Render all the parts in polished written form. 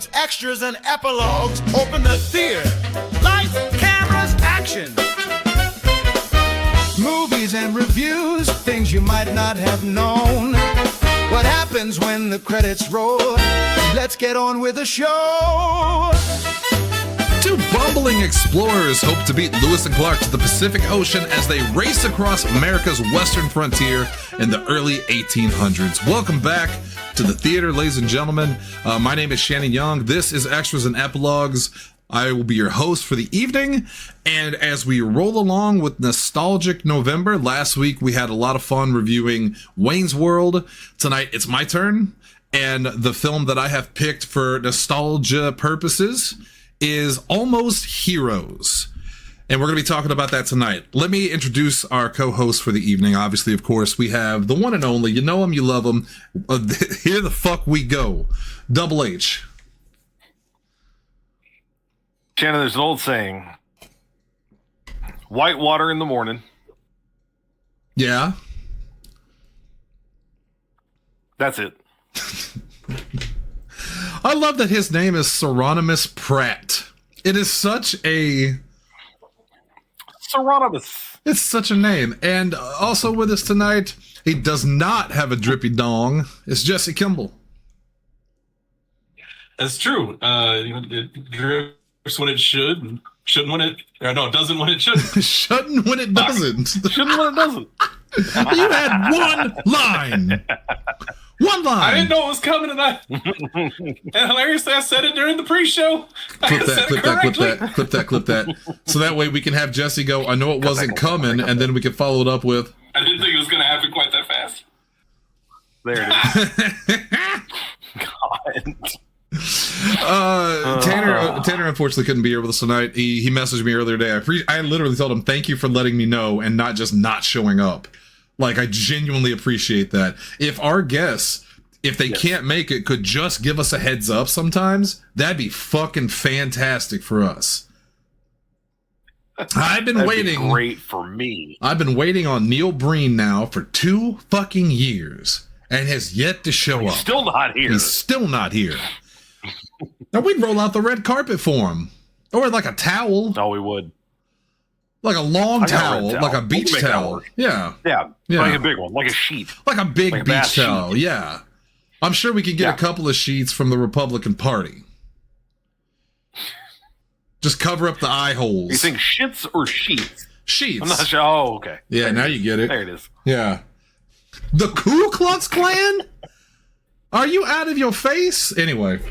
Tonight's extras and epilogues open the theater. Lights, cameras, action. Movies and reviews, things you might not have known. What happens when the credits roll? Let's get on with the show. Two bumbling explorers hope to beat Lewis and Clark to the Pacific Ocean as they race across America's western frontier in the early 1800s. Welcome back to the theater, ladies and gentlemen. My name is Shannon Young. This is Extras and Epilogues. I will be your host for the evening. And as we roll along with Nostalgic November, last week we had a lot of fun reviewing Wayne's World. Tonight it's my turn. And the film that I have picked for nostalgia purposes is Almost Heroes. And we're going to be talking about that tonight. Let me introduce our co-host for the evening. Obviously, of course, we have the one and only, you know him, you love him. Here the fuck we go. Double H. Shannon, there's an old saying. White water in the morning. Yeah. That's it. I love that his name is Hieronymus Pratt. It is such a... Hieronymus. It's such a name. And also with us tonight, he does not have a drippy dong. It's Jesse Kimball. That's true. It drips when it should, and shouldn't when it... No, it doesn't when it shouldn't. Shouldn't when it doesn't. Shouldn't when it doesn't. You had one line. One line. I didn't know it was coming, and hilariously, I said it during the pre-show. Clip that. So that way we can have Jesse go, I know it wasn't coming, and then we can follow it up with... I didn't think it was going to happen quite that fast. There it is. God. Tanner unfortunately couldn't be here with us tonight. He messaged me earlier today. I literally told him, thank you for letting me know and not just not showing up. Like, I genuinely appreciate that. If our guests, if they can't make it, could just give us a heads up sometimes, that'd be fucking fantastic for us. I've been waiting. Be great for me. I've been waiting on Neil Breen now for 2 fucking years and has yet to show up. Still not here. He's still not here. Now we'd roll out the red carpet for him, or like a towel. Oh, we would. Like a long towel, like a beach towel. Yeah, like a big one, like a sheet, like a big beach towel. Yeah, I'm sure we could get a couple of sheets from the Republican Party. Just cover up the eye holes. You think shits or sheets? Sheets. I'm not sure. Oh, okay. Yeah, now you get it. There it is. Yeah. The Ku Klux Klan? Are you out of your face? Anyway,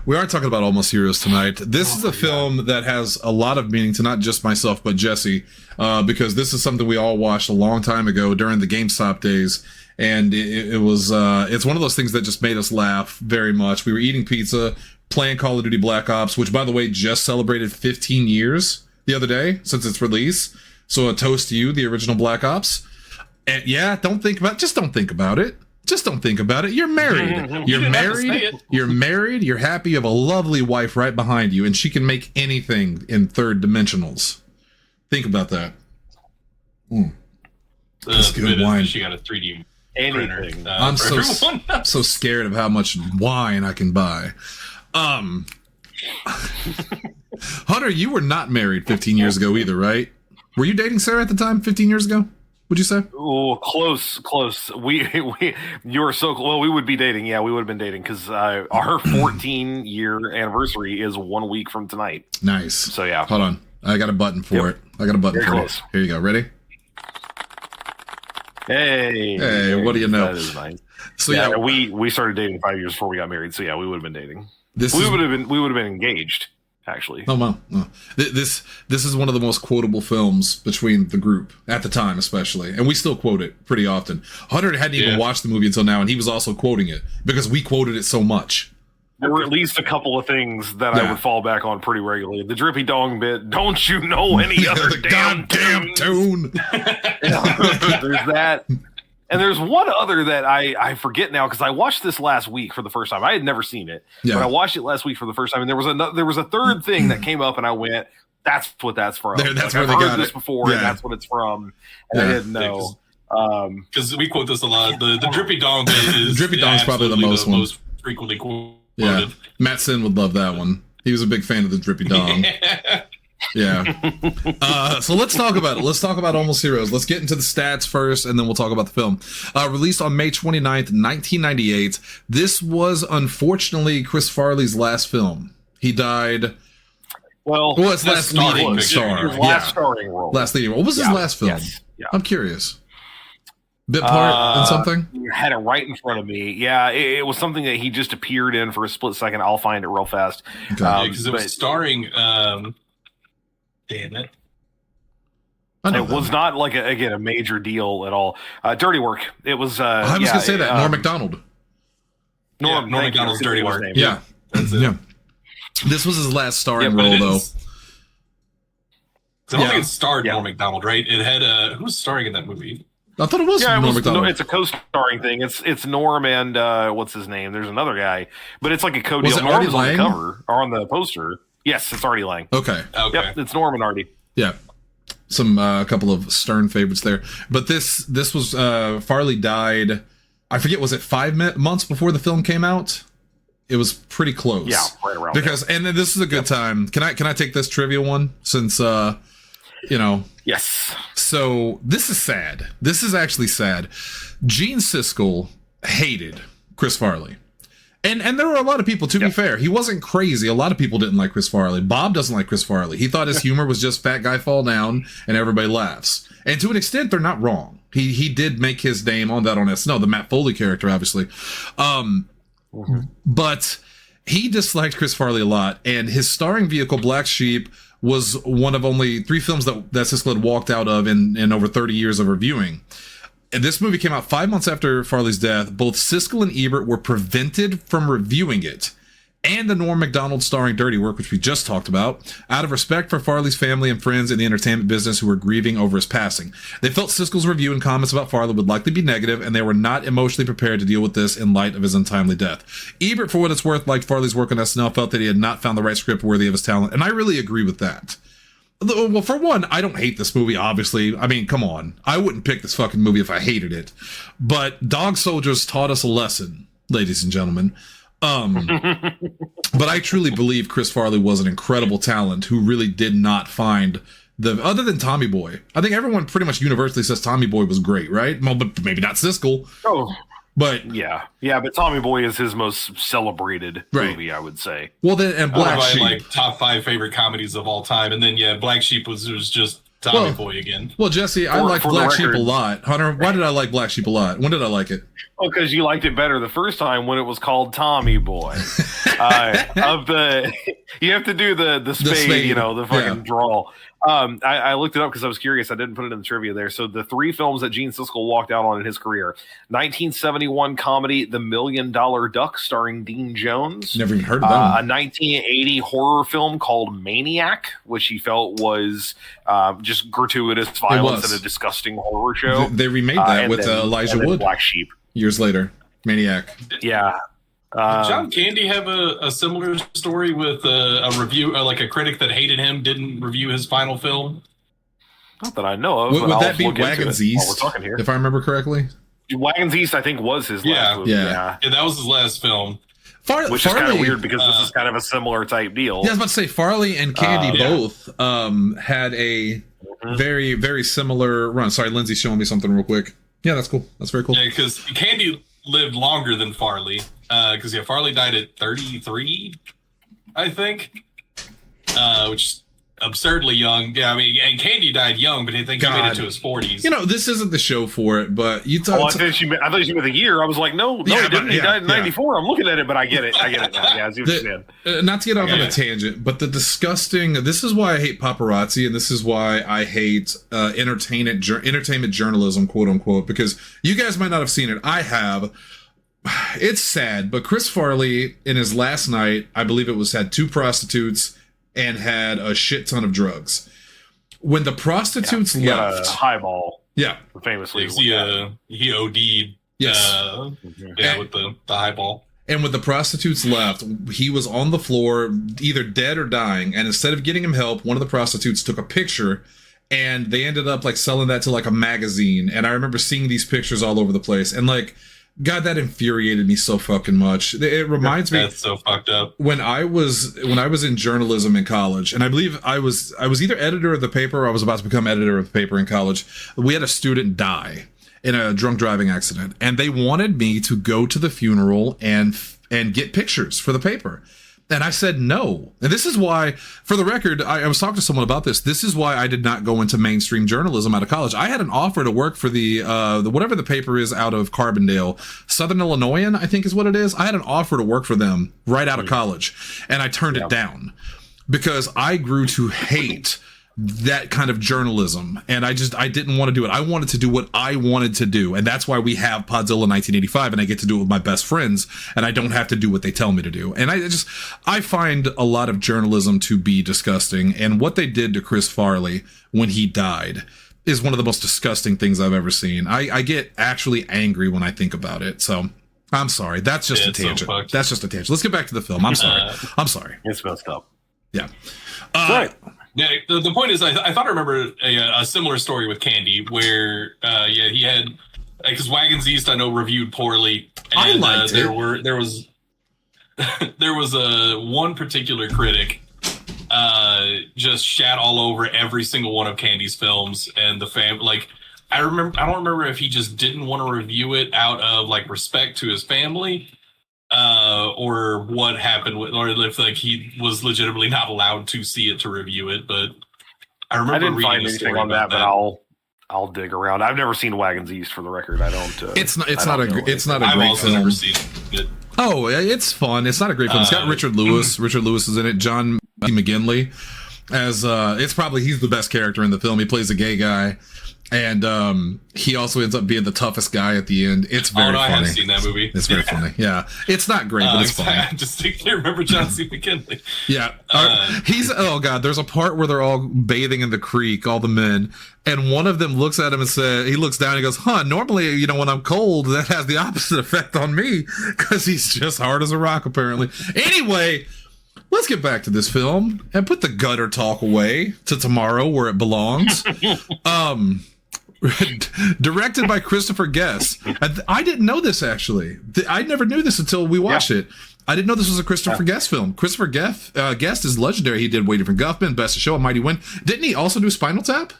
we are talking about Almost Heroes tonight. This is a film that has a lot of meaning to not just myself, but Jesse, because this is something we all watched a long time ago during the GameStop days. And it was, it's one of those things that just made us laugh very much. We were eating pizza, playing Call of Duty Black Ops, which, by the way, just celebrated 15 years the other day since its release. So a toast to you, the original Black Ops. And don't think about it. Just don't think about it. You're married. You're married. You're happy. You have a lovely wife right behind you, and she can make anything in third dimensionals. Think about that. That's good wine. She got a 3D anything. printer. I'm so scared of how much wine I can buy. Hunter, you were not married 15 years ago either, right? Were you dating Sarah at the time 15 years ago? Would you say? Oh, close. You were so well. We would be dating. Yeah, we would have been dating because our 14-year anniversary is 1 week from tonight. Nice. So yeah. Hold on, I got a button for it. I got a button for it. Here you go. Ready? Hey, what do you know? That is nice. So yeah, we started dating 5 years before we got married. So yeah, we would have been dating. We would have been engaged. Actually, oh wow, this is one of the most quotable films between the group at the time, especially, and we still quote it pretty often. Hunter hadn't even watched the movie until now, and he was also quoting it because we quoted it so much. There were at least a couple of things that I would fall back on pretty regularly. The drippy dong bit. Don't you know any other goddamn tune? There's that. And there's one other that I forget now because I watched this last week for the first time. I had never seen it, but I watched it last week for the first time. And there was a third thing that came up, and I went, "That's what that's from." That's where they got it. I've heard this before, and that's what it's from. And I didn't know because we quote this a lot. The drippy dong is drippy dong is probably the most frequently quoted Yeah, Loaded. Matt Sin would love that one. He was a big fan of the drippy dong. Yeah. So let's talk about it. Let's talk about Almost Heroes. Let's get into the stats first, and then we'll talk about the film. Released on May 29th, 1998. This was, unfortunately, Chris Farley's last film. He died... Well, his last leading star. His last starring role. Last leading role. What was his last film? Yes. Yeah. I'm curious. Bit part in something? You had it right in front of me. Yeah, it was something that he just appeared in for a split second. I'll find it real fast. Okay. Because it was starring... damn it. It was not like a major deal at all. Dirty Work. It was. I was gonna say that Norm Macdonald. Norm Macdonald's Dirty Work. Yeah, that's it. Yeah. This was his last starring role, though. I don't think it starred Norm Macdonald, right? It had who was starring in that movie? I thought it was Norm Macdonald. No, it's a co-starring thing. It's Norm and what's his name? There's another guy, but it's like a co-deal. Was it Norm's Artie on the Lang? cover or on the poster. Yes, it's Artie Lang. Okay. Yep, it's Norm and Artie. Yeah. Some couple of Stern favorites there, but this was Farley died. I forget, was it 5 months before the film came out? It was pretty close. Yeah, right around because there. And then this is a good time. Can I take this trivia one since Yes. So this is sad. This is actually sad. Gene Siskel hated Chris Farley. And there were a lot of people, to be fair, he wasn't crazy. A lot of people didn't like Chris Farley. Bob doesn't like Chris Farley. He thought his humor was just fat guy fall down and everybody laughs. And to an extent, they're not wrong. He did make his name on that on SNL, the Matt Foley character, obviously. But he disliked Chris Farley a lot. And his starring vehicle, Black Sheep, was one of only 3 films that Siskel had walked out of in over 30 years of reviewing. And this movie came out 5 months after Farley's death. Both Siskel and Ebert were prevented from reviewing it, and the Norm Macdonald starring Dirty Work, which we just talked about, out of respect for Farley's family and friends in the entertainment business who were grieving over his passing. They felt Siskel's review and comments about Farley would likely be negative, and they were not emotionally prepared to deal with this in light of his untimely death. Ebert, for what it's worth, liked Farley's work on SNL, felt that he had not found the right script worthy of his talent, and I really agree with that. Well, for one, I don't hate this movie, obviously. I mean, come on. I wouldn't pick this fucking movie if I hated it. But Dog Soldiers taught us a lesson, ladies and gentlemen. But I truly believe Chris Farley was an incredible talent who really did not find other than Tommy Boy. I think everyone pretty much universally says Tommy Boy was great, right? Well, but maybe not Siskel. Oh, but yeah, but Tommy Boy is his most celebrated movie, I would say. Well, then and Black Sheep, like top 5 favorite comedies of all time, and then Black Sheep was just Tommy Boy again. Well, Jesse, I like Black Sheep a lot. Hunter, why did I like Black Sheep a lot? When did I like it? Well, because you liked it better the first time when it was called Tommy Boy. You have to do the spade, the fucking drawl. I looked it up because I was curious. I didn't put it in the trivia there. So the 3 films that Gene Siskel walked out on in his career: 1971 comedy The $1 Million Duck starring Dean Jones. Never even heard of that. A 1980 horror film called Maniac, which he felt was just gratuitous violence and a disgusting horror show. They remade that with Elijah Wood. Black Sheep. Years later. Maniac. Yeah. Did John Candy have a similar story with a review, like a critic that hated him didn't review his final film? Not that I know of. Would that be Wagons East? We're talking here. If I remember correctly. Wagons East, I think, was his last movie. Yeah, that was his last film. Which is kind of weird because this is kind of a similar type deal. Yeah, I was about to say Farley and Candy both had a very, very similar run. Sorry, Lindsay's showing me something real quick. Yeah, that's cool. That's very cool. Yeah, because Candy lived longer than Farley. Because Farley died at 33, I think, which is absurdly young. Yeah, I mean, and Candy died young, but I think he made it to his 40s. This isn't the show for it, but you talk. I thought you meant a year. I was like, no, he didn't. He died in 94. I'm looking at it, but I get it. Now. Yeah, I see what you're saying. Not to get off on a tangent, but the disgusting. This is why I hate paparazzi, and this is why I hate entertainment journalism, quote unquote. Because you guys might not have seen it. I have. It's sad, but Chris Farley in his last night, I believe it was, had 2 prostitutes and had a shit ton of drugs. When the prostitutes left, a highball. Yeah, famously, he OD'd. Yes, with the highball. And when the prostitutes left, he was on the floor, either dead or dying. And instead of getting him help, one of the prostitutes took a picture, and they ended up like selling that to like a magazine. And I remember seeing these pictures all over the place, and like. God, that infuriated me so fucking much. It reminds me. That's so fucked up. When I was in journalism in college, and I believe I was either editor of the paper or I was about to become editor of the paper in college. We had a student die in a drunk driving accident, and they wanted me to go to the funeral and get pictures for the paper. And I said no. And this is why, for the record, I was talking to someone about this. This is why I did not go into mainstream journalism out of college. I had an offer to work for the whatever the paper is out of Carbondale, Southern Illinoisan, I think is what it is. I had an offer to work for them right out of college, and I turned it down because I grew to hate that kind of journalism, and I didn't want to do it. I wanted to do what I wanted to do, and that's why we have Podzilla 1985, and I get to do it with my best friends, and I don't have to do what they tell me to do. And I find a lot of journalism to be disgusting, and what they did to Chris Farley when he died is one of the most disgusting things I've ever seen. I get actually angry when I think about it, so I'm sorry. That's just a tangent. So that's just a tangent. Let's get back to the film. I'm sorry. It's messed up. Yeah. Right. Yeah, the point is, I thought I remember a similar story with Candy where, he had, because Wagons East I know reviewed poorly, and I liked there was one particular critic just shat all over every single one of Candy's films, and the I don't remember if he just didn't want to review it out of respect to his family. Or what happened with, or if he was legitimately not allowed to see it to review it. But I remember I didn't find anything on that, but I'll dig around. I've never seen Wagons East, for the record. I don't. It's not a great film. I've also never seen it. Oh, it's fun. It's not a great film. It's got Richard Lewis. Richard Lewis is in it. John McGinley as he's the best character in the film. He plays a gay guy. And he also ends up being the toughest guy at the end. It's very funny. I haven't seen that movie. It's very funny. Yeah, it's not great, but it's funny. I distinctly remember John C. McKinley. Yeah, there's a part where they're all bathing in the creek, all the men, and one of them looks at him and he looks down and he goes, normally, when I'm cold, that has the opposite effect on me, because he's just hard as a rock, apparently. Anyway, let's get back to this film and put the gutter talk away to tomorrow where it belongs. Directed by Christopher Guest. I didn't know this, actually. I never knew this until we watched it. I didn't know this was a Christopher Guest film. Christopher Guest is legendary. He did Waiting for Guffman, Best of Show, A Mighty Wind. Didn't he also do Spinal Tap?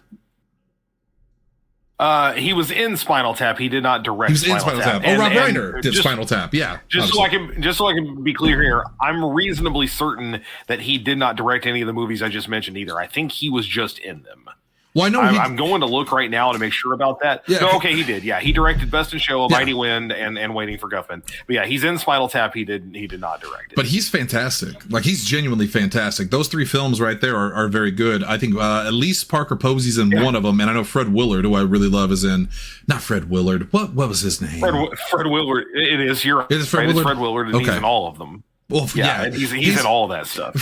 He was in Spinal Tap. He did not direct. He was in Spinal Tap. Rob Reiner did Spinal Tap. Yeah. Just so I can be clear here, I'm reasonably certain that he did not direct any of the movies I just mentioned either. I think he was just in them. Well, I know I'm going to look right now to make sure about that. Yeah. No, okay, he did. Yeah, he directed Best in Show, A Mighty Wind, and Waiting for Guffman. But yeah, he's in Spinal Tap. He did not direct it. But he's fantastic. He's genuinely fantastic. Those three films right there are very good. I think at least Parker Posey's in one of them, and I know Fred Willard, who I really love, is in. Not Fred Willard. What was his name? Fred Willard. It is. You're right. It is Fred Willard. It's Fred Willard, and he's in all of them. Well, he's in all of that stuff.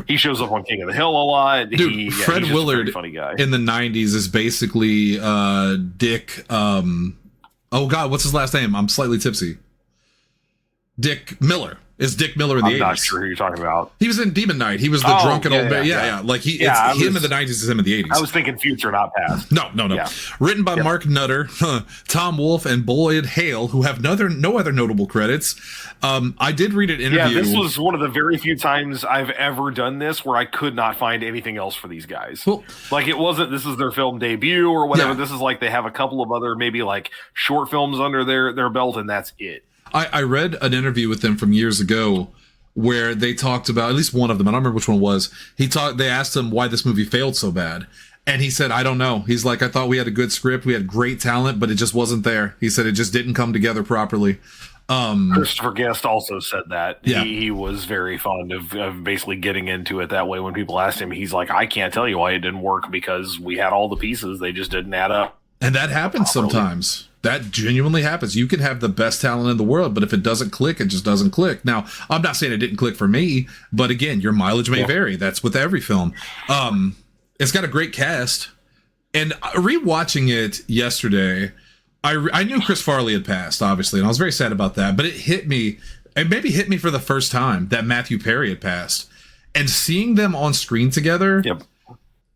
He shows up on King of the Hill a lot. Dude, Fred he's Willard, a funny guy. In the 90s is basically Dick. Oh God, what's his last name? I'm slightly tipsy. Dick Miller. Is Dick Miller in the 80s? I'm not sure who you're talking about. He was in Demon Knight. He was the drunken old man. Yeah. Him in the 90s is him in the 80s. I was thinking future, not past. No. Yeah. Written by Mark Nutter, Tom Wolfe, and Boyd Hale, who have no other notable credits. I did read an interview. Yeah, this was one of the very few times I've ever done this where I could not find anything else for these guys. Well, it wasn't, this is their film debut or whatever. Yeah. This is they have a couple of other maybe short films under their belt, and that's it. I read an interview with them from years ago where they talked about, at least one of them, I don't remember which one it was. They asked him why this movie failed so bad. And he said, I don't know. He's like, I thought we had a good script. We had great talent, but it just wasn't there. He said it just didn't come together properly. Christopher Guest also said that. Yeah. He was very fond of basically getting into it that way. When people asked him, he's like, I can't tell you why it didn't work because we had all the pieces. They just didn't add up. And that happens sometimes. That genuinely happens. You can have the best talent in the world, but if it doesn't click, it just doesn't click. Now, I'm not saying it didn't click for me, but again, your mileage may vary. That's with every film. It's got a great cast. And rewatching it yesterday, I knew Chris Farley had passed, obviously, and I was very sad about that. But it maybe hit me for the first time that Matthew Perry had passed. And seeing them on screen together,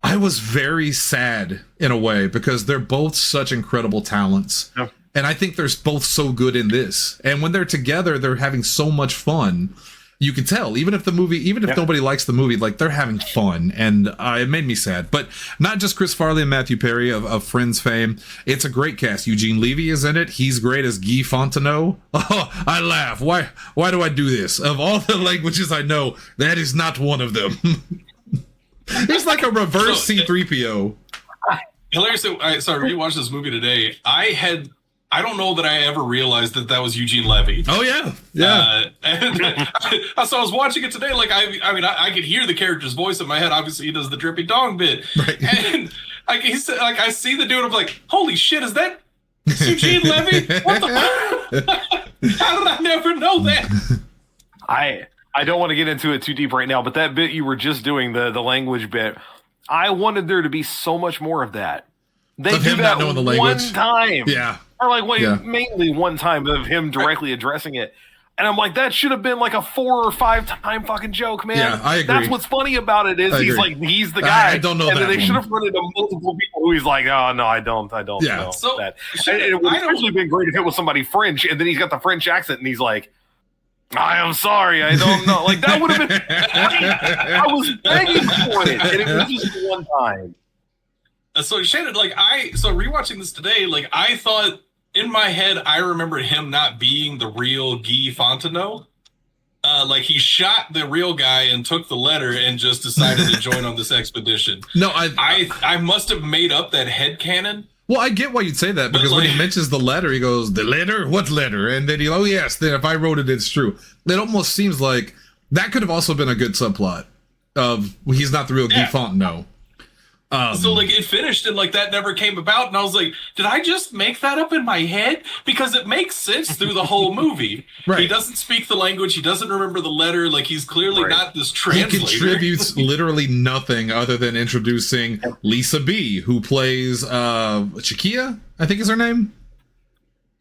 I was very sad in a way because they're both such incredible talents. And I think they're both so good in this. And when they're together, they're having so much fun. You can tell, even if nobody likes the movie, like they're having fun, and it made me sad. But not just Chris Farley and Matthew Perry of Friends fame. It's a great cast. Eugene Levy is in it. He's great as Guy Fontenot. Oh, I laugh. Why do I do this? Of all the languages I know, that is not one of them. He's like a reverse C-3PO. Hilarious. So I rewatched this movie today. I don't know that I ever realized that was Eugene Levy. Oh yeah. So I was watching it today. Like I could hear the character's voice in my head. Obviously, he does the drippy dong bit, right. And I see the dude. I'm like, holy shit, is that Eugene Levy? What the? How did I never know that? I don't want to get into it too deep right now, but that bit you were just doing, the language bit, I wanted there to be so much more of that. They do that one time. Yeah. Or mainly one time of him directly addressing it. And I'm like, that should have been like a 4 or 5 time fucking joke, man. Yeah, I agree. That's what's funny about it is he's the guy. I don't know and that. And they should have run into multiple people who he's like, oh no, I don't yeah. know so, that. And it would have actually been great if it was somebody French, and then he's got the French accent and he's like, I am sorry, I don't know. Like that would have been I was begging for it, and it was just one time. So Shannon, rewatching this today, like I thought in my head, I remembered him not being the real Guy Fontenot. Like he shot the real guy and took the letter and just decided to join on this expedition. No, I must have made up that headcanon. Well, I get why you'd say that, because when he mentions the letter, he goes, the letter? What letter? And then oh yes, then if I wrote it, it's true. It almost seems like that could have also been a good subplot of he's not the real Guy Fontenot. So it finished and that never came about, and I was like, did I just make that up in my head? Because it makes sense through the whole movie. Right. He doesn't speak the language, he doesn't remember the letter, he's clearly not this translator. He contributes literally nothing other than introducing Lisa B, who plays Chiquilla, I think is her name.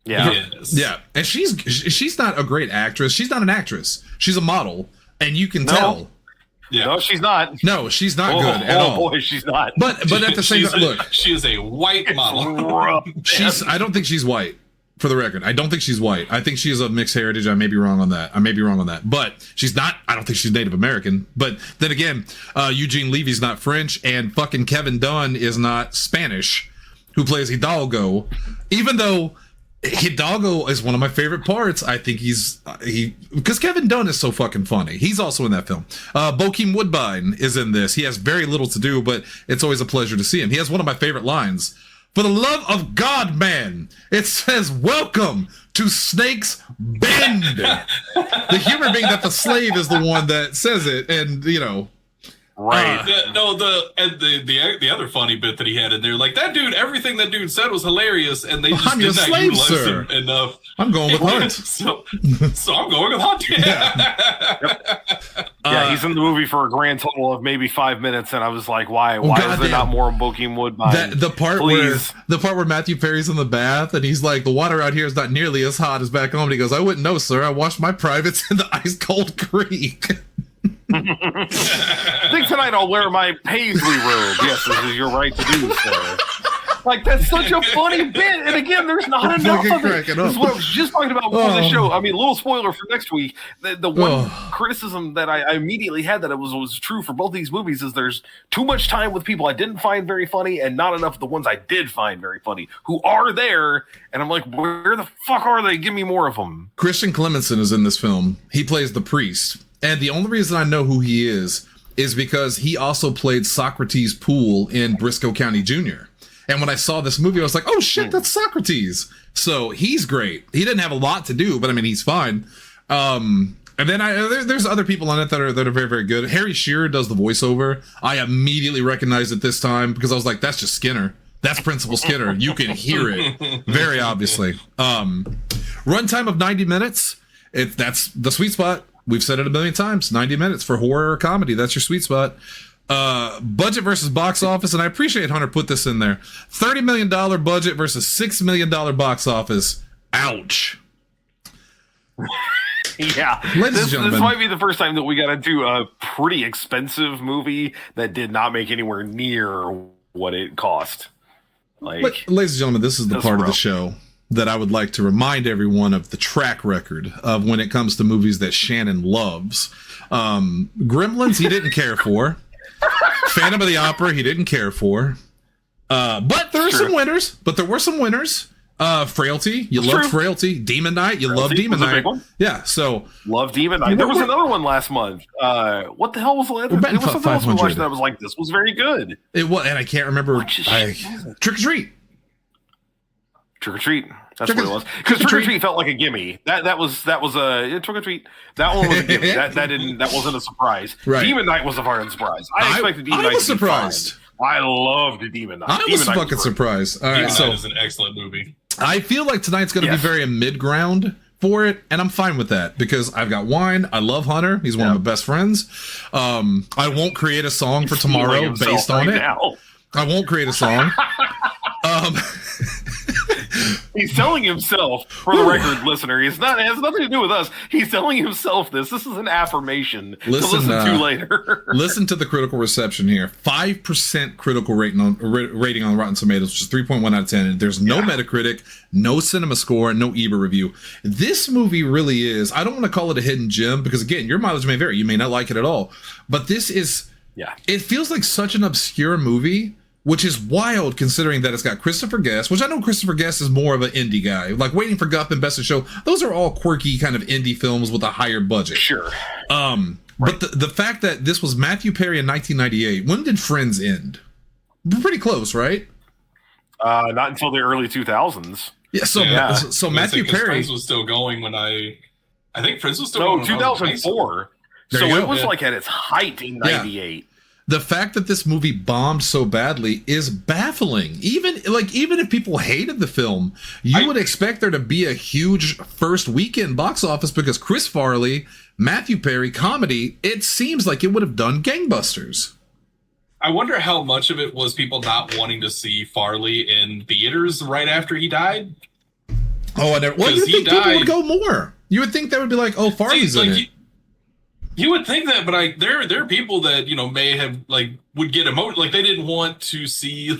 Yeah. Yes. Yeah. And she's not a great actress. She's not an actress. She's a model, and you can tell. Yeah. No, she's not. No, she's not good at all. Oh boy, she's not. But at the same time, look, she is a white model. I don't think she's white. For the record, I don't think she's white. I think she is of mixed heritage. I may be wrong on that. But she's not. I don't think she's Native American. But then again, Eugene Levy's not French, and fucking Kevin Dunn is not Spanish, who plays Hidalgo. Even though Hidalgo is one of my favorite parts. I think because Kevin Dunn is so fucking funny. He's also in that film. Bokeem Woodbine is in this. He has very little to do, but it's always a pleasure to see him. He has one of my favorite lines. For the love of God, man, it says, welcome to Snake's Bend. The humor being that the slave is the one that says it, and right. The other funny bit that he had in there, that dude, everything that dude said was hilarious, and they just I'm your did not slave, utilize sir. him enough. I'm going with Hunt. So I'm going with Hunt. Yeah, he's in the movie for a grand total of maybe 5 minutes, and I was like, why is there not more Bokeem Woodbine? The part where Matthew Perry's in the bath and he's like, the water out here is not nearly as hot as back home. And he goes, I wouldn't know, sir. I washed my privates in the ice cold creek. I think tonight I'll wear my paisley robe. Yes, this is your right to do, sir. That's such a funny bit. And again, there's not enough of it. This is what I was just talking about before the show. I mean, a little spoiler for next week. The one criticism that I immediately had that it was true for both these movies is there's too much time with people I didn't find very funny and not enough of the ones I did find very funny who are there. And I'm like, where the fuck are they? Give me more of them. Christian Clemenson is in this film. He plays the priest. And the only reason I know who he is because he also played Socrates Poole in Briscoe County Jr. And when I saw this movie, I was like, oh shit, that's Socrates. So he's great. He didn't have a lot to do, but I mean, he's fine. And then there's other people on it that are very, very good. Harry Shearer does the voiceover. I immediately recognized it this time because I was like, that's just Skinner. That's Principal Skinner. You can hear it very obviously. Runtime of 90 minutes. That's the sweet spot. We've said it a million times. 90 minutes for horror or comedy. That's your sweet spot. Budget versus box office, and I appreciate Hunter put this in there. $30 million budget versus $6 million box office. Ouch. Yeah. Ladies and gentlemen. This might be the first time that we got to do a pretty expensive movie that did not make anywhere near what it cost. Ladies and gentlemen, this is the part of the show that I would like to remind everyone of the track record of when it comes to movies that Shannon loves. Gremlins, he didn't care for. Phantom of the Opera, he didn't care for. But there are some winners. But there were some winners. Frailty, you loved Frailty. Demon Knight, you loved Demon Knight. Yeah, so love Demon Knight. There was another one last month. What the hell was the other? There was something else we watched that I was like, this was very good. It was, and I can't remember. Trick or Treat. Trick or Treat. That's what it was. Because Trick or Treat felt like a gimme. That was a Trick or Treat. That one was a gimme. That wasn't a surprise. Right. Demon Knight was a fucking surprise. I expected Demon Knight to be surprised. Fine. I loved Demon Knight. I was fucking surprised. All right, Demon Knight is an excellent movie. I feel like tonight's going to be very mid-ground for it, and I'm fine with that because I've got wine. I love Hunter. He's one of my best friends. I won't create a song for tomorrow based on it. I won't create a song. He's telling himself, for the record, listener. It has nothing to do with us. He's telling himself this. This is an affirmation to listen to later. Listen to the critical reception here. 5% critical rating on Rotten Tomatoes, which is 3.1 out of 10. There's no Metacritic, no Cinema Score, no Ebert review. This movie really is. I don't want to call it a hidden gem because, again, your mileage may vary. You may not like it at all. But this is. Yeah. It feels like such an obscure movie. Which is wild considering that it's got Christopher Guest, which I know Christopher Guest is more of an indie guy. Like Waiting for Gup and Best in Show, those are all quirky kind of indie films with a higher budget. Sure. But the fact that this was Matthew Perry in 1998, when did Friends end? Pretty close, right? Not until the early 2000s. Yeah, so Matthew Perry... Friends was still going when I think Friends was still going. No, 2004. So it was like at its height in 98. Yeah. The fact that this movie bombed so badly is baffling. Even if people hated the film, you would expect there to be a huge first weekend box office because Chris Farley, Matthew Perry, comedy, it seems like it would have done gangbusters. I wonder how much of it was people not wanting to see Farley in theaters right after he died. Oh, you would think people would go more. You would think that would be like, oh, Farley's in it. You would think that, but there are people that may have would get emotional, they didn't want to see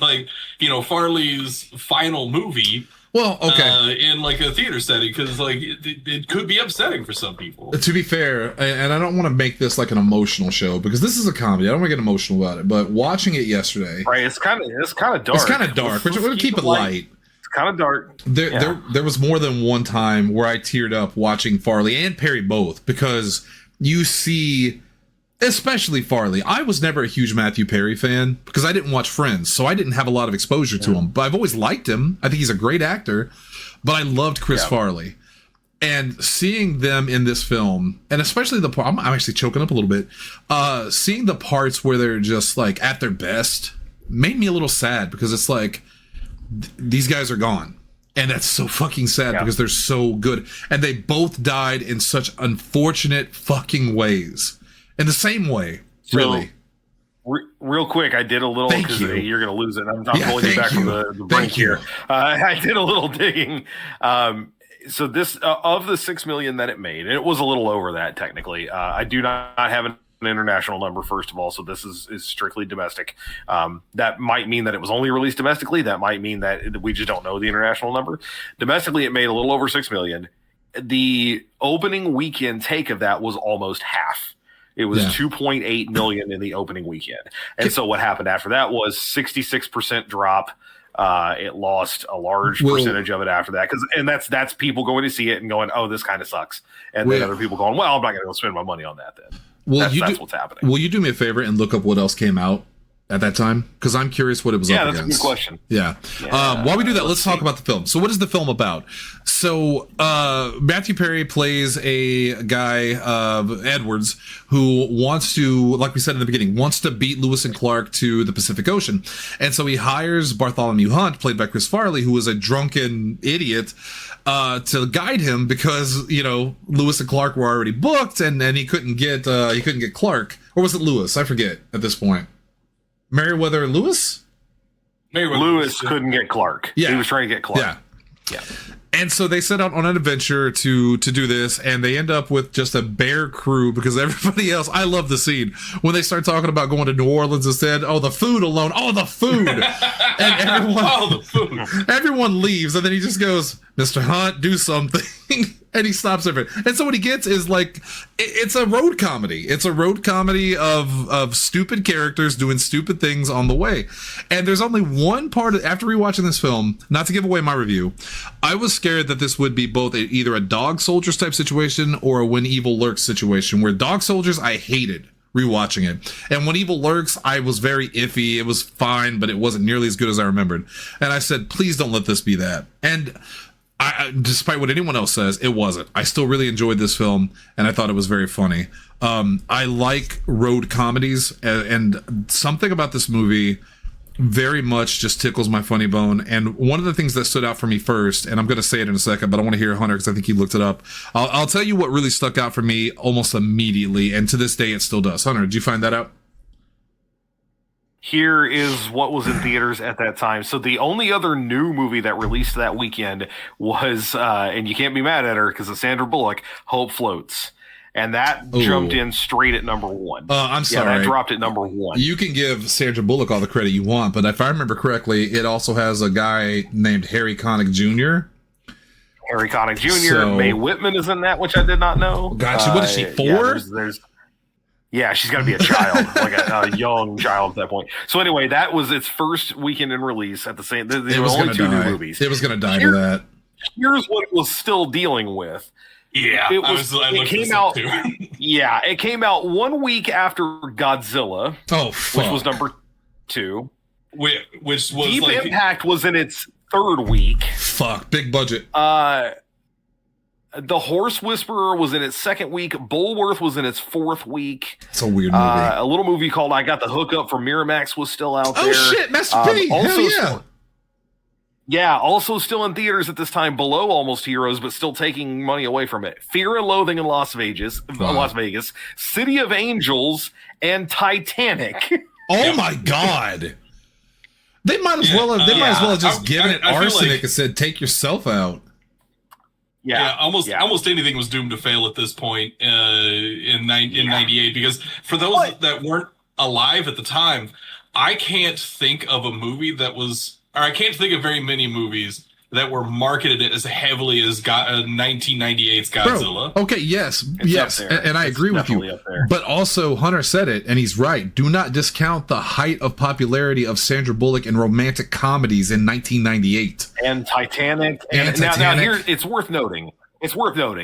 Farley's final movie. Well, okay, in a theater setting because it could be upsetting for some people. To be fair, and I don't want to make this like an emotional show because this is a comedy. I don't want to get emotional about it, but watching it yesterday, right? It's kind of dark. It's kind of dark. We'll keep it light. It's kind of dark. There was more than one time where I teared up watching Farley and Perry both because. You see, especially Farley. I was never a huge Matthew Perry fan because I didn't watch Friends, so I didn't have a lot of exposure to him. But I've always liked him. I think he's a great actor. But I loved Chris Farley. And seeing them in this film, and especially the part, I'm actually choking up a little bit, seeing the parts where they're just at their best made me a little sad because it's these guys are gone. And that's so fucking sad because they're so good. And they both died in such unfortunate fucking ways. In the same way, really. Real quick, I did a little, because you're going to lose it. I'm pulling you back from the brink here. I did a little digging. So this, of the 6 million that it made, and it was a little over that technically, I do not have an international number, first of all, so this is strictly domestic. That might mean that it was only released domestically. That might mean that we just don't know the international number. Domestically, it made a little over 6 million. The opening weekend take of that was almost half. It was 2.8 million in the opening weekend. And so what happened after that was 66% drop. It lost a large percentage of it after that. And that's people going to see it and going, oh, this kind of sucks. And then other people going, well, I'm not going to go spend my money on that then. That's what's happening. Will you do me a favor and look up what else came out at that time? Because I'm curious what it was up against. Yeah, that's a good question. Yeah. While we do that, let's talk about the film. So what is the film about? So Matthew Perry plays a guy, Edwards, who wants to, like we said in the beginning, wants to beat Lewis and Clark to the Pacific Ocean. And so he hires Bartholomew Hunt, played by Chris Farley, who is a drunken idiot, to guide him because, Lewis and Clark were already booked and he couldn't get Clark. Or was it Lewis? I forget at this point. Meriwether Lewis? Lewis couldn't get Clark. Yeah. He was trying to get Clark. Yeah. And so they set out on an adventure to do this, and they end up with just a bare crew because everybody else. I love the scene when they start talking about going to New Orleans instead. Oh, the food alone. Oh, the food. And everyone, Oh, the food. everyone leaves, and then he just goes, "Mr. Hunt, do something." And he stops everything. And so what he gets is like, it's a road comedy. It's a road comedy of stupid characters doing stupid things on the way. And there's only one part, after rewatching this film, not to give away my review, I was scared that this would be both either a Dog Soldiers type situation or a When Evil Lurks situation, where Dog Soldiers I hated rewatching it. And When Evil Lurks, I was very iffy. It was fine, but it wasn't nearly as good as I remembered. And I said, please don't let this be that. And despite what anyone else says, it wasn't. I still really enjoyed this film, and I thought it was very funny. I like road comedies, and something about this movie very much just tickles my funny bone. And one of the things that stood out for me first, and I'm going to say it in a second, but I want to hear Hunter because I think he looked it up. I'll tell you what really stuck out for me almost immediately, and to this day it still does. Hunter, did you find that out? Here is what was in theaters at that time. So the only other new movie that released that weekend was, and you can't be mad at her because of Sandra Bullock, Hope Floats. And that jumped in straight at number one. I'm sorry. Yeah, that dropped at number one. You can give Sandra Bullock all the credit you want, but if I remember correctly, it also has a guy named Harry Connick Jr. Harry Connick Jr. Mae Whitman is in that, which I did not know. Gotcha. What is she, 4? Yeah, yeah, she's got to be a child, like a young child at that point. So anyway, that was its first weekend in release at the same. There were only 2 new movies. It was going to die to that. Here's what it was still dealing with. Yeah, it came out. Yeah, it came out 1 week after Godzilla. Oh, fuck. Which was number 2. Which was Deep Impact was in its 3rd week. Fuck, big budget. The Horse Whisperer was in its 2nd week. Bulworth was in its 4th week. It's a weird movie. A little movie called I Got the Hookup from Miramax was still out there. Oh, shit, Master P. Hell yeah. Also still in theaters at this time, below Almost Heroes, but still taking money away from it. Fear and Loathing in Las Vegas, City of Angels, and Titanic. Oh my God. They might as well have just given it arsenic and said, take yourself out. Yeah, almost anything was doomed to fail at this point in 98, because for those that weren't alive at the time, I can't think of a movie I can't think of very many movies that were marketed as heavily as 1998's Godzilla. Bro, okay, yes, and I agree with you. But also, Hunter said it, and he's right. Do not discount the height of popularity of Sandra Bullock in romantic comedies in 1998. And Titanic. Now here, it's worth noting.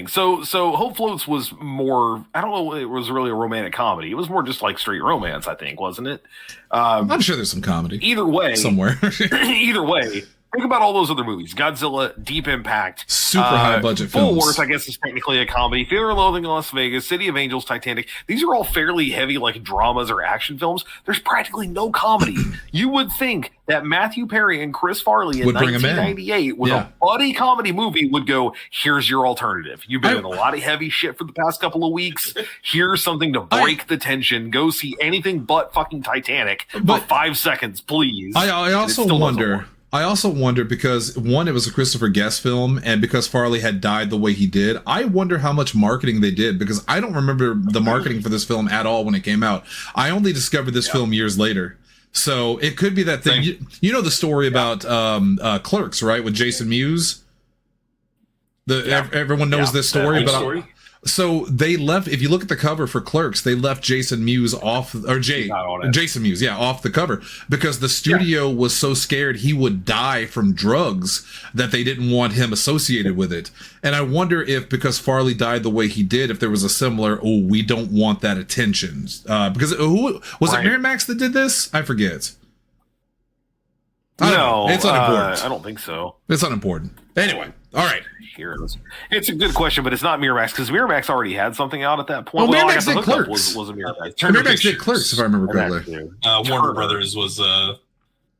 So Hope Floats was more, I don't know, it was really a romantic comedy. It was more just like straight romance, I think, wasn't it? I'm sure there's some comedy. Either way. Somewhere. Either way. Think about all those other movies. Godzilla, Deep Impact. Super high budget films. Bulworth, I guess, is technically a comedy. Fear and Loathing in Las Vegas, City of Angels, Titanic. These are all fairly heavy, like, dramas or action films. There's practically no comedy. You would think that Matthew Perry and Chris Farley in 1998 with a buddy comedy movie would go, here's your alternative. You've been in a lot of heavy shit for the past couple of weeks. Here's something to break the tension. Go see anything but fucking Titanic for 5 seconds, please. I also wonder because, one, it was a Christopher Guest film, and because Farley had died the way he did, I wonder how much marketing they did, because I don't remember the marketing for this film at all when it came out. I only discovered this film years later. So it could be that thing. You know the story about Clerks, right, with Jason Mewes? Everyone knows this story, but so they left. If you look at the cover for Clerks, they left Jason Mewes off, or Jason Mewes, off the cover, because the studio was so scared he would die from drugs that they didn't want him associated with it. And I wonder if, because Farley died the way he did, if there was a similar, we don't want that attention, because who was it? Miramax that did this? I forget. No, it's unimportant. I don't think so. It's unimportant. Anyway, all right. It's a good question, but it's not Miramax, because Miramax already had something out at that point. Well, Miramax did Clerks. Was a Miramax. Miramax did Clerks, if I remember correctly. Warner Brothers was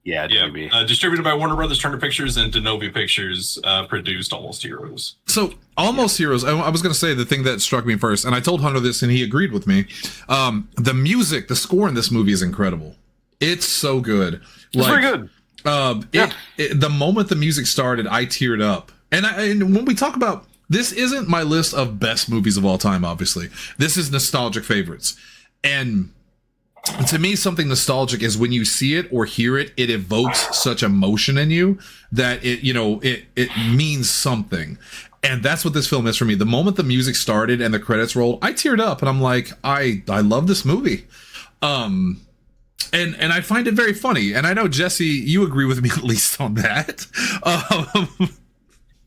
distributed by Warner Brothers, Turner Pictures, and Denovi Pictures produced Almost Heroes. So Almost Heroes, I was going to say the thing that struck me first, and I told Hunter this, and he agreed with me. The music, the score in this movie is incredible. It's so good. It's very good. The moment the music started, I teared up. And when we talk about, this isn't my list of best movies of all time, obviously. This is nostalgic favorites. And to me, something nostalgic is when you see it or hear it, it evokes such emotion in you that it means something. And that's what this film is for me. The moment the music started and the credits rolled, I teared up and I'm like, I love this movie. And I find it very funny. And I know, Jesse, you agree with me at least on that.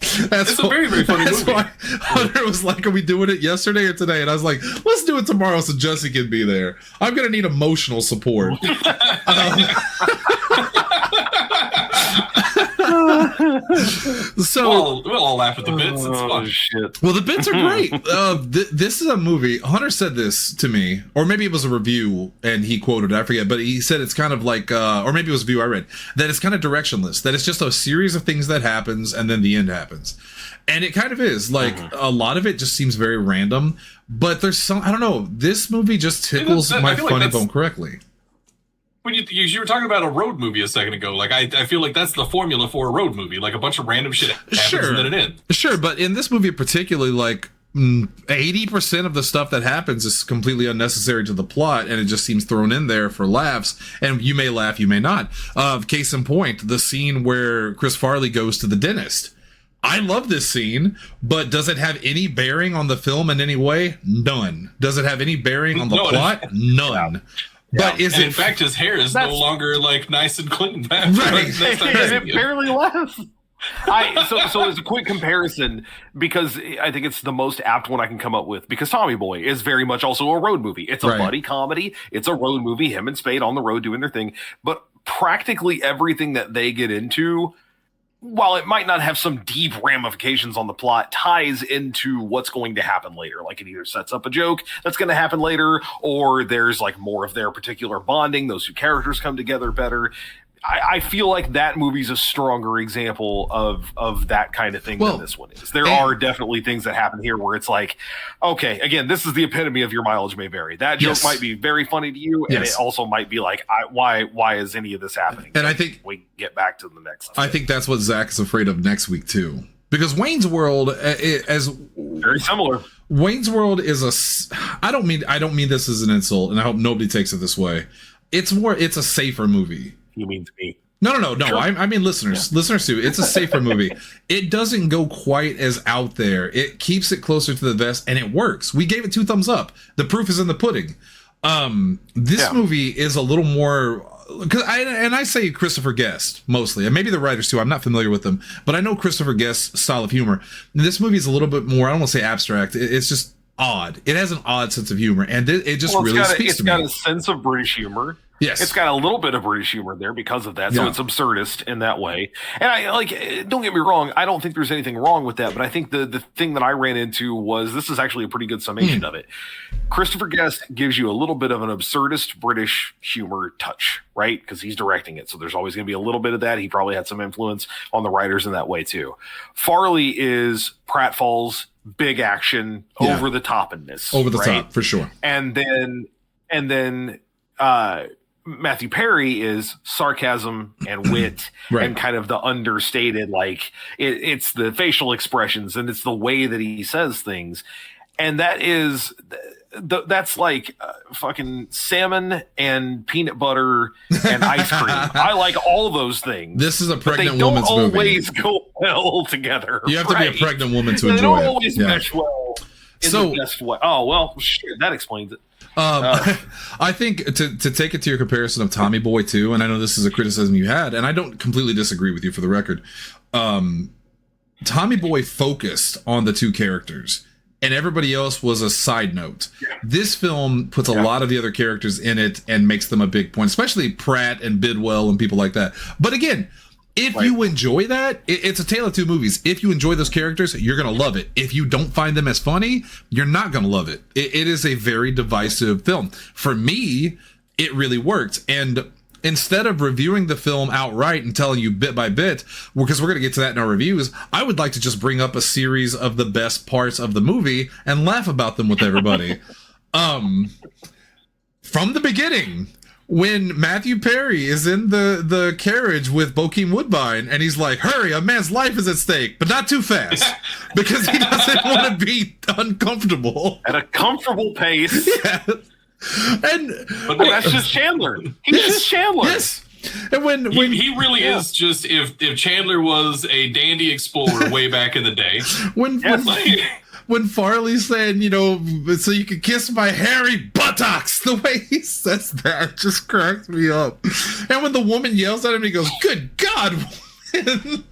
It's a very, very funny movie. Why Hunter was like, are we doing it yesterday or today? And I was like, let's do it tomorrow so Jesse can be there. I'm going to need emotional support. So we'll all laugh at the bits. It's fun. Shit. Well, the bits are great. This is a movie. Hunter said this to me, or maybe it was a review, and he quoted it, I forget, but he said it's kind of like, or maybe it was a review I read, that it's kind of directionless, that it's just a series of things that happens, and then the end happens. And it kind of is. Like, a lot of it just seems very random, but there's some, I don't know, this movie just tickles my funny bone correctly. When you were talking about a road movie a second ago, like I feel like that's the formula for a road movie, like a bunch of random shit happens and then it ends. Sure, but in this movie particularly, like 80% of the stuff that happens is completely unnecessary to the plot, and it just seems thrown in there for laughs. And you may laugh, you may not. Case in point, the scene where Chris Farley goes to the dentist. I love this scene, but does it have any bearing on the film in any way? None. Does it have any bearing on the plot? None. But in fact, his hair is no longer like nice and clean. Right. It barely lasts. So as a quick comparison, because I think it's the most apt one I can come up with, because Tommy Boy is very much also a road movie. It's a buddy comedy. It's a road movie. Him and Spade on the road doing their thing. But practically everything that they get into, while it might not have some deep ramifications on the plot, ties into what's going to happen later. Like, it either sets up a joke that's going to happen later, or there's like more of their particular bonding. Those two characters come together better. I feel like that movie's a stronger example of that kind of thing than this one is. There are definitely things that happen here where it's like, okay, again, this is the epitome of your mileage may vary. That joke might be very funny to you, and it also might be like, why is any of this happening? And I think we get back to the next. I think that's what Zach is afraid of next week too, because Wayne's World as very similar. Wayne's World is I don't mean this as an insult, and I hope nobody takes it this way. It's a safer movie. You mean to me? No. Sure. I mean listeners. Listeners too. It's a safer movie. It doesn't go quite as out there. It keeps it closer to the vest, and it works. We gave it 2 thumbs up. The proof is in the pudding. This movie is a little more, because I say Christopher Guest mostly, and maybe the writers too. I'm not familiar with them, but I know Christopher Guest's style of humor. And this movie is a little bit more, I don't want to say abstract. It's just odd. It has an odd sense of humor, and it just really speaks to me. It's got a sense of British humor. Yes. It's got a little bit of British humor there because of that. So it's absurdist in that way. And don't get me wrong, I don't think there's anything wrong with that, but I think the thing that I ran into was, this is actually a pretty good summation of it. Christopher Guest gives you a little bit of an absurdist British humor touch, right? Because he's directing it. So there's always going to be a little bit of that. He probably had some influence on the writers in that way too. Farley is pratfalls, big action, over the topness. Over the top, for sure. And then Matthew Perry is sarcasm and wit and kind of the understated, like it's the facial expressions and it's the way that he says things. And that's like fucking salmon and peanut butter and ice cream. I like all those things. This is a pregnant woman's movie. They don't always go well together. You have to be a pregnant woman to enjoy it. They don't always mesh well in the best way. Oh, well, shit, that explains it. I think to take it to your comparison of Tommy Boy too, and I know this is a criticism you had, and I don't completely disagree with you for the record. Tommy Boy focused on the 2 characters, and everybody else was a side note. This film puts a lot of the other characters in it and makes them a big point, especially Pratt and Bidwell and people like that. But again, if you enjoy that, it's a tale of 2 movies. If you enjoy those characters, you're going to love it. If you don't find them as funny, you're not going to love it. It is a very divisive film. For me, it really worked. And instead of reviewing the film outright and telling you bit by bit, because we're going to get to that in our reviews, I would like to just bring up a series of the best parts of the movie and laugh about them with everybody. From the beginning, when Matthew Perry is in the carriage with Bokeem Woodbine, and he's like, "Hurry, a man's life is at stake, but not too fast," because he doesn't want to be uncomfortable at a comfortable pace. Yeah. But that's just Chandler. He's just Chandler. Yes. And when he really is just if Chandler was a dandy explorer way back in the day. When Farley's saying, so you can kiss my hairy buttocks, the way he says that just cracks me up. And when the woman yells at him, he goes, "Good God, woman."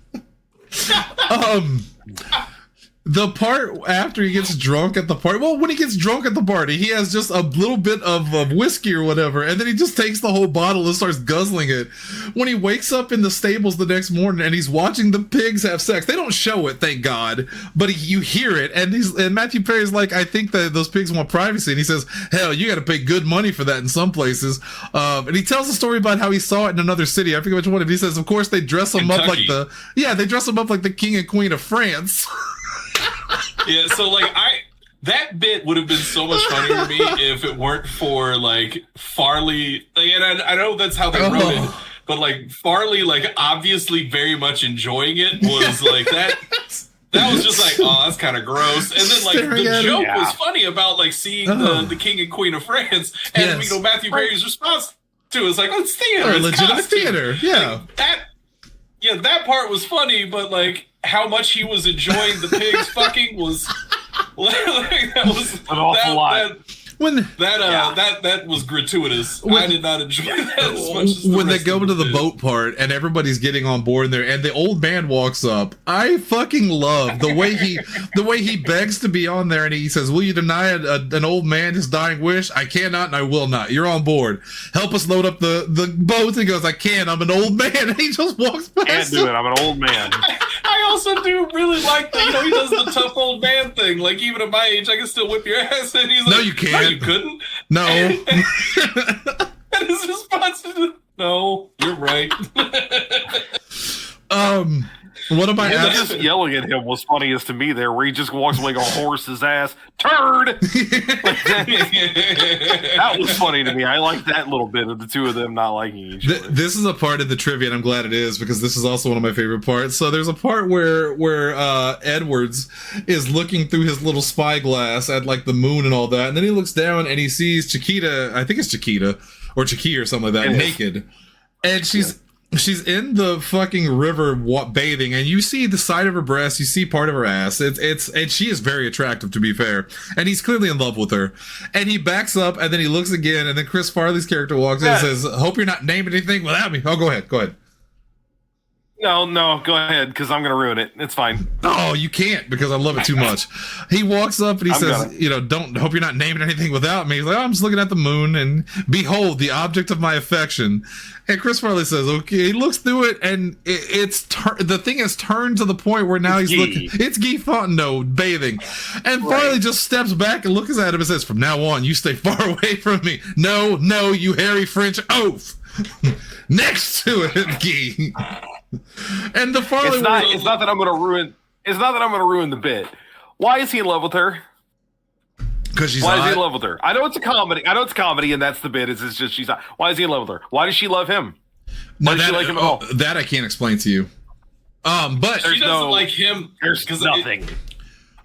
The part after he gets drunk at the party, well, when he gets drunk at the party, he has just a little bit of whiskey or whatever, and then he just takes the whole bottle and starts guzzling it. When he wakes up in the stables the next morning and he's watching the pigs have sex, they don't show it, thank God, but you hear it, and Matthew Perry's like, "I think that those pigs want privacy," and he says, "Hell, you got to pay good money for that in some places." And he tells a story about how he saw it in another city. I forget which one. And he says, of course, they dress him up like they dress him up like the king and queen of France. Yeah, so that bit would have been so much funnier to me if it weren't for Farley, and I know that's how they wrote it, but Farley obviously very much enjoying it was that. That was just oh, that's kind of gross. And then the joke was funny about seeing the king and queen of France, and Matthew Perry's response to it is it's theater, it's legitimate theater, yeah. That part was funny, but how much he was enjoying the pigs fucking was that was an awful lot. That was gratuitous. I did not enjoy that as much as when they go into the boat part and everybody's getting on board there, and the old man walks up. I fucking love the way he begs to be on there, and he says, "Will you deny an old man his dying wish?" "I cannot, and I will not. You're on board. Help us load up the boats." And he goes, "I can. I'm an old man." And he just walks past. Can't do it. I'm an old man. I also do really like that. He does the tough old man thing. Even at my age, I can still whip your ass. And he's like, "No, you can't. No, you couldn't." No. And his response is, "No, you're right." One of my just yelling at him was funniest to me there, where he just walks like a horse's ass. Turd! That was funny to me. I like that little bit of the two of them not liking each other. This is a part of the trivia, and I'm glad it is, because this is also one of my favorite parts. So there's a part where Edwards is looking through his little spyglass at the moon and all that, and then he looks down and he sees Chiquita, I think it's Chiquita, or Chiqui or something like that, naked. And she's in the fucking river bathing, and you see the side of her breast, you see part of her ass. And she is very attractive, to be fair. And he's clearly in love with her. And he backs up, and then he looks again, and then Chris Farley's character walks in and says, "Hope you're not naming anything without me." Oh, go ahead. No, go ahead, because I'm going to ruin it. It's fine. Oh, you can't, because I love it too much. He walks up and he says, "Don't hope you're not naming anything without me." He's like, "Oh, I'm just looking at the moon, and behold, the object of my affection." And Chris Farley says, "Okay." He looks through it, and the thing has turned to the point where now he's looking. It's Guy Fontenot bathing, and Farley just steps back and looks at him and says, "From now on, you stay far away from me. No, you hairy French oaf." Next to it, Guy. And the Farley. It's not that I'm going to ruin. It's not that I'm going to ruin the bit. Why is he in love with her? Because she's. Why is he in love with her? I know it's a comedy, and that's the bit. It's just she's not. Why is he in love with her? Why does she love him? Why does she like him at all? That I can't explain to you. But she doesn't like him. There's nothing.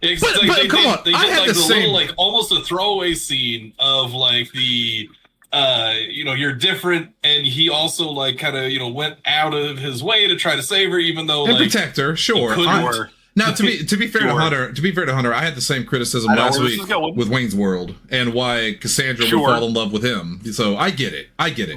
But come on, they I had did the same. Little, almost a throwaway scene of the. You're different, and he also went out of his way to try to save her, even though and protect her. Sure. Now, to be fair to Hunter, I had the same criticism last week with Wayne's World and why Cassandra would fall in love with him. So I get it.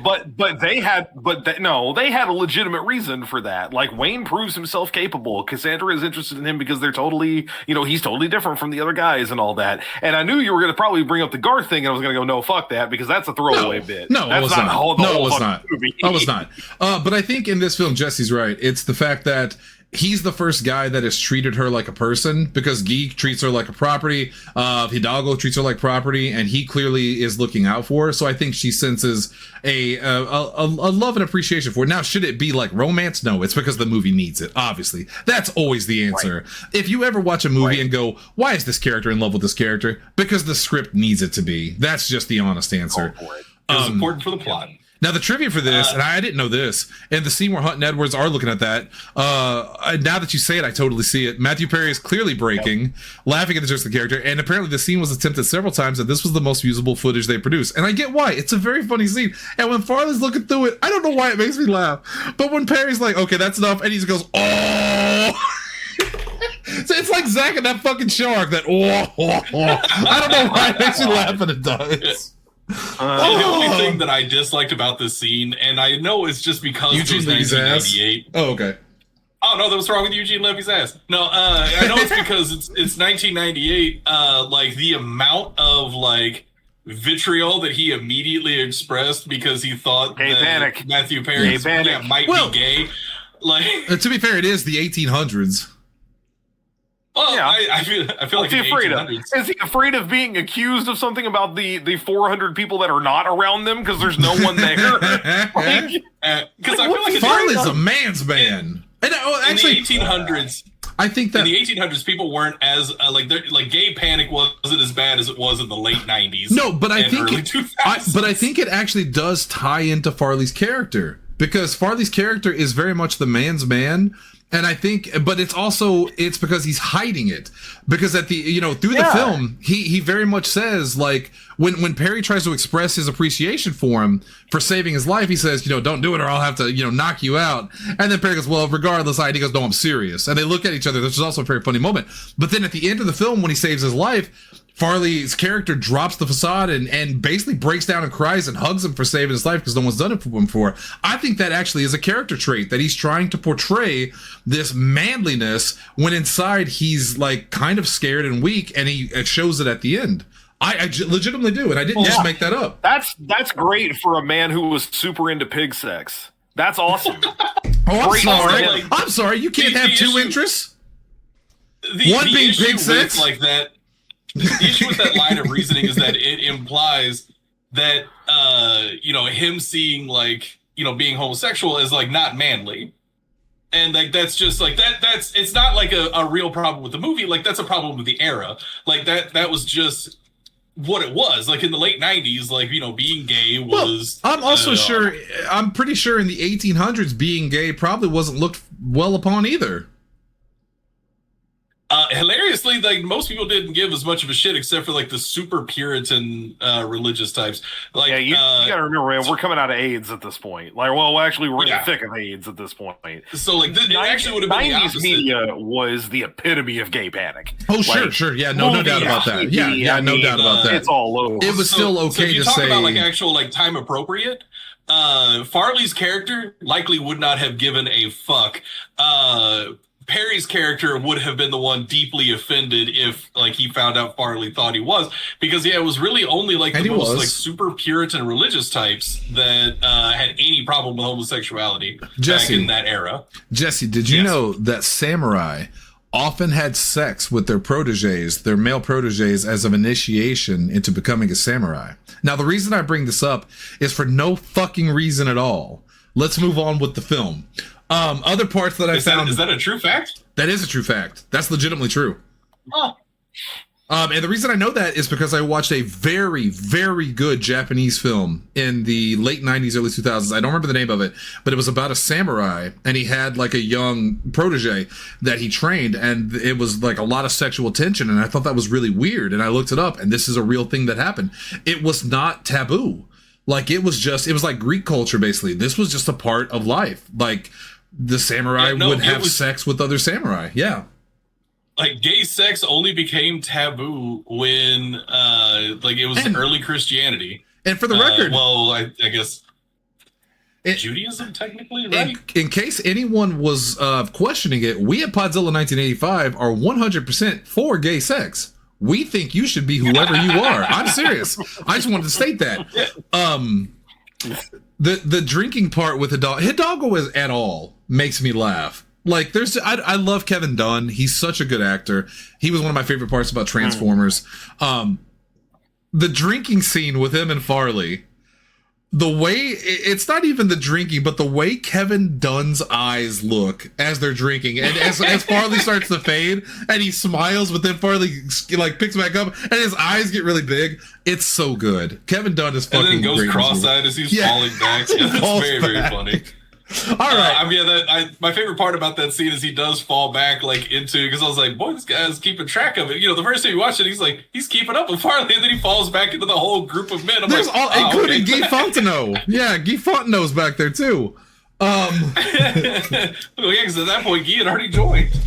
But they had a legitimate reason for that. Wayne proves himself capable. Cassandra is interested in him because they're totally, he's totally different from the other guys and all that. And I knew you were going to probably bring up the Garth thing, and I was going to go, no, fuck that, because that's a throwaway bit. No, it was not. No, it was not. It was not. But I think in this film, Jesse's right. It's the fact that he's the first guy that has treated her like a person, because Guy treats her like a property. Hidalgo treats her like property, and he clearly is looking out for her. So I think she senses a love and appreciation for it. Now, should it be romance? No, it's because the movie needs it. Obviously, that's always the answer. Right. If you ever watch a movie and go, "Why is this character in love with this character?" Because the script needs it to be. That's just the honest answer. It's important for the plot. Now, the trivia for this, and I didn't know this, and the scene where Hunt and Edwards are looking at that, now that you say it, I totally see it. Matthew Perry is clearly breaking, laughing at the jokes of the character, and apparently the scene was attempted several times, and this was the most usable footage they produced. And I get why. It's a very funny scene. And when Farley's looking through it, I don't know why it makes me laugh. But when Perry's like, okay, that's enough, and he just goes, oh... So it's like Zach and that fucking shark, that I don't know why it makes me laugh, but it does. The only thing that I disliked about this scene, and I know it's just because Eugene Levy's ass. Oh, okay. Oh no, that was wrong with Eugene Levy's ass. No, I know it's because it's 1998. Like the amount of like vitriol that he immediately expressed because he thought that Matthew Perry might be gay. Like, to be fair, it is the 1800s. Well, yeah. I feel like is he afraid of being accused of something about the 400 people that are not around them because there's no one there? Because I feel like Farley's a man's man. And actually, in the 1800s, I think that in the 1800s, people weren't as like gay panic wasn't as bad as it was in the late 90s. No, but I think I think it actually does tie into Farley's character because Farley's character is very much the man's man. And I think, but it's because he's hiding it. Because at the, through the film, he very much says, like, when Perry tries to express his appreciation for him for saving his life, he says, don't do it or I'll have to, knock you out. And then Perry goes, well, regardless, he goes, no, I'm serious. And they look at each other. This is also a very funny moment. But then at the end of the film, when he saves his life, Farley's character drops the facade and basically breaks down and cries and hugs him for saving his life because no one's done it for him before. I think that actually is a character trait that he's trying to portray this manliness when inside he's like kind of scared and weak, and he shows it at the end. I legitimately do, and I didn't just make that up. That's great for a man who was super into pig sex. That's awesome. I'm sorry. You can't have two interests. One being pig sex, like that. The issue with that line of reasoning is that it implies that him seeing like being homosexual is like not manly, and like that's just like that's it's not like a real problem with the movie. Like that's a problem with the era. Like that was just what it was. Like in the late 90s, like being gay was. Well, I'm also sure. I'm pretty sure in the 1800s, being gay probably wasn't looked well upon either. Hilariously, like most people didn't give as much of a shit except for like the super Puritan religious types. Like, you gotta remember, man, we're coming out of AIDS at this point. Like, well, actually, we're in the thick of AIDS at this point. So, like, it actually would have been the opposite. 90s media was the epitome of gay panic. Oh, sure, yeah, no doubt about that. Yeah, no doubt about that. It's all over. It was still okay if you to talk say about like actual like time appropriate. Farley's character likely would not have given a fuck. Perry's character would have been the one deeply offended if like he found out Farley thought he was, because it was really only like the most like super Puritan religious types that had any problem with homosexuality back in that era. Jesse, did you know that samurai often had sex with their proteges, their male proteges, as an initiation into becoming a samurai? Now, the reason I bring this up is for no fucking reason at all. Let's move on with the film. Other parts that I found. Is that a true fact? That is a true fact. That's legitimately true. Oh. And the reason I know that is because I watched a very, very good Japanese film in the late 90s, early 2000s. I don't remember the name of it, but it was about a samurai, and he had like a young protege that he trained, and it was like a lot of sexual tension, and I thought that was really weird, and I looked it up, and this is a real thing that happened. It was not taboo. Like, it was like Greek culture, basically. This was just a part of life. Like, the samurai would have sex with other samurai. Yeah. Like, gay sex only became taboo when, like, it was early Christianity. And for the record... well, I guess... Judaism, technically, right? In case anyone was questioning it, we at Podzilla 1985 are 100% for gay sex. We think you should be whoever you are. I'm serious. I just wanted to state that. The drinking part with Hidalgo is at all makes me laugh. Like, I love Kevin Dunn. He's such a good actor. He was one of my favorite parts about Transformers. The drinking scene with him and Farley. the way it's not even the drinking, but the way Kevin Dunn's eyes look as they're drinking, and as Farley starts to fade, and he smiles, but then Farley like picks back up, and his eyes get really big. It's so good. Kevin Dunn is fucking. And then goes great cross-eyed as he's falling back. Yeah, that's very funny. All right. My favorite part about that scene is he does fall back like into, because I was like, boy, this guy's keeping track of it. You know, the first time you watch it, he's keeping up with Farley, and then he falls back into the whole group of men. There's including Guy Fontenot. Yeah, Guy Fontenot's back there too. Well, yeah, because at that point, Guy had already joined.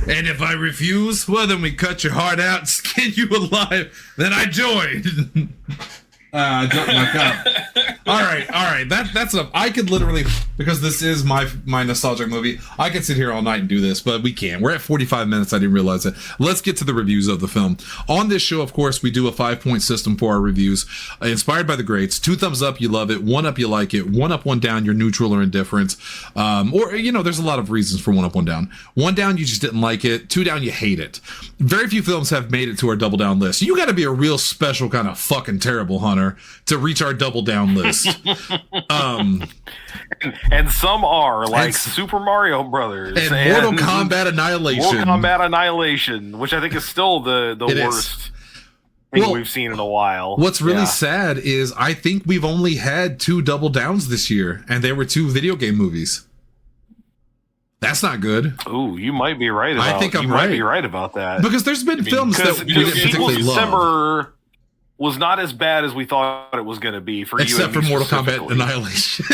And if I refuse, well, then we cut your heart out and skin you alive. Then I joined. I dropped my cup. All right. That's enough. I could literally, because this is my nostalgic movie, I could sit here all night and do this, but we can't. We're at 45 minutes. I didn't realize it. Let's get to the reviews of the film. On this show, of course, we do a 5-point system for our reviews, inspired by the greats. 2 thumbs up, you love it. 1 up, you like it. 1 up, 1 down, you're neutral or indifferent. Or, you know, there's a lot of reasons for 1 up, 1 down. 1 down, you just didn't like it. 2 down, you hate it. Very few films have made it to our double down list. You got to be a real special kind of fucking terrible hunter to reach our double down list. And some are like Super Mario Brothers and Mortal Kombat Annihilation, which I think is still the worst thing we've seen in a while. What's really sad is I think we've only had 2 double downs this year, and they were 2 video game movies. That's not good. Ooh, you might be right. Might be right about that, because there's been films that we didn't particularly love. December was not as bad as we thought it was going to be for except you. For Mortal Kombat Annihilation.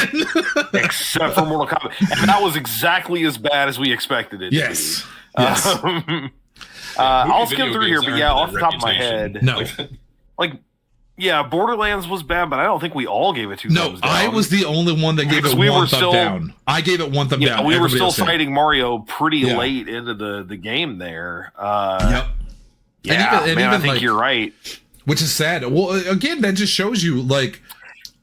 Except for Mortal Kombat. And that was exactly as bad as we expected it to be. Yes. I'll skim through here, but yeah, off the top of my head. No. Borderlands was bad, but I don't think we all gave it 2 thumbs down. I was the only one that gave it 1 thumb down. I gave it 1 thumb down. We were still citing Mario pretty late into the game there. Yep. Yeah, I think you're right. Which is sad. Well, again, that just shows you, like,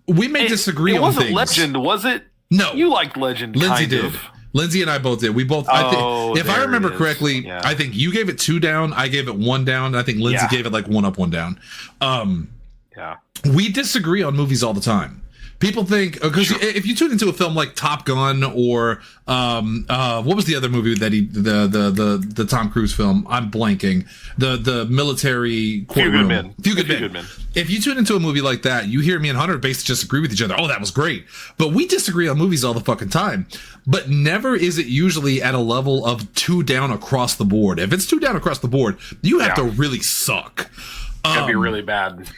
we may disagree on things. It wasn't Legend, was it? No. You liked Legend, Lindsay did. Lindsay and I both did. We both, if I remember correctly, I think you gave it 2 down, I gave it 1 down, I think Lindsay gave it like 1 up, 1 down. We disagree on movies all the time. People think, because if you tune into a film like Top Gun or what was the other movie that the Tom Cruise film? I'm blanking. The military courtroom. Few Good Men. If you tune into a movie like that, you hear me and Hunter basically just agree with each other. Oh, that was great. But we disagree on movies all the fucking time. But never is it usually at a level of 2 down across the board. If it's 2 down across the board, you have to really suck. It's gotta be really bad.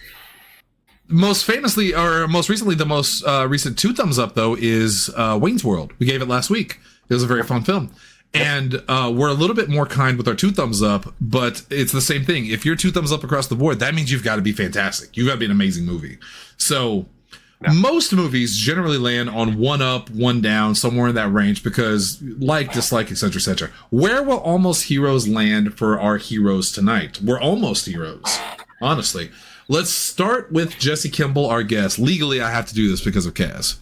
Most recently, the most recent 2 thumbs up, though, is Wayne's World. We gave it last week. It was a very fun film. And we're a little bit more kind with our 2 thumbs up, but it's the same thing. If you're 2 thumbs up across the board, that means you've got to be fantastic. You've got to be an amazing movie. So most movies generally land on 1 up, 1 down, somewhere in that range, because like, dislike, etc., etc. Where will Almost Heroes land for our heroes tonight? We're almost heroes, honestly. Let's start with Jesse Kimball, our guest. Legally, I have to do this because of Kaz.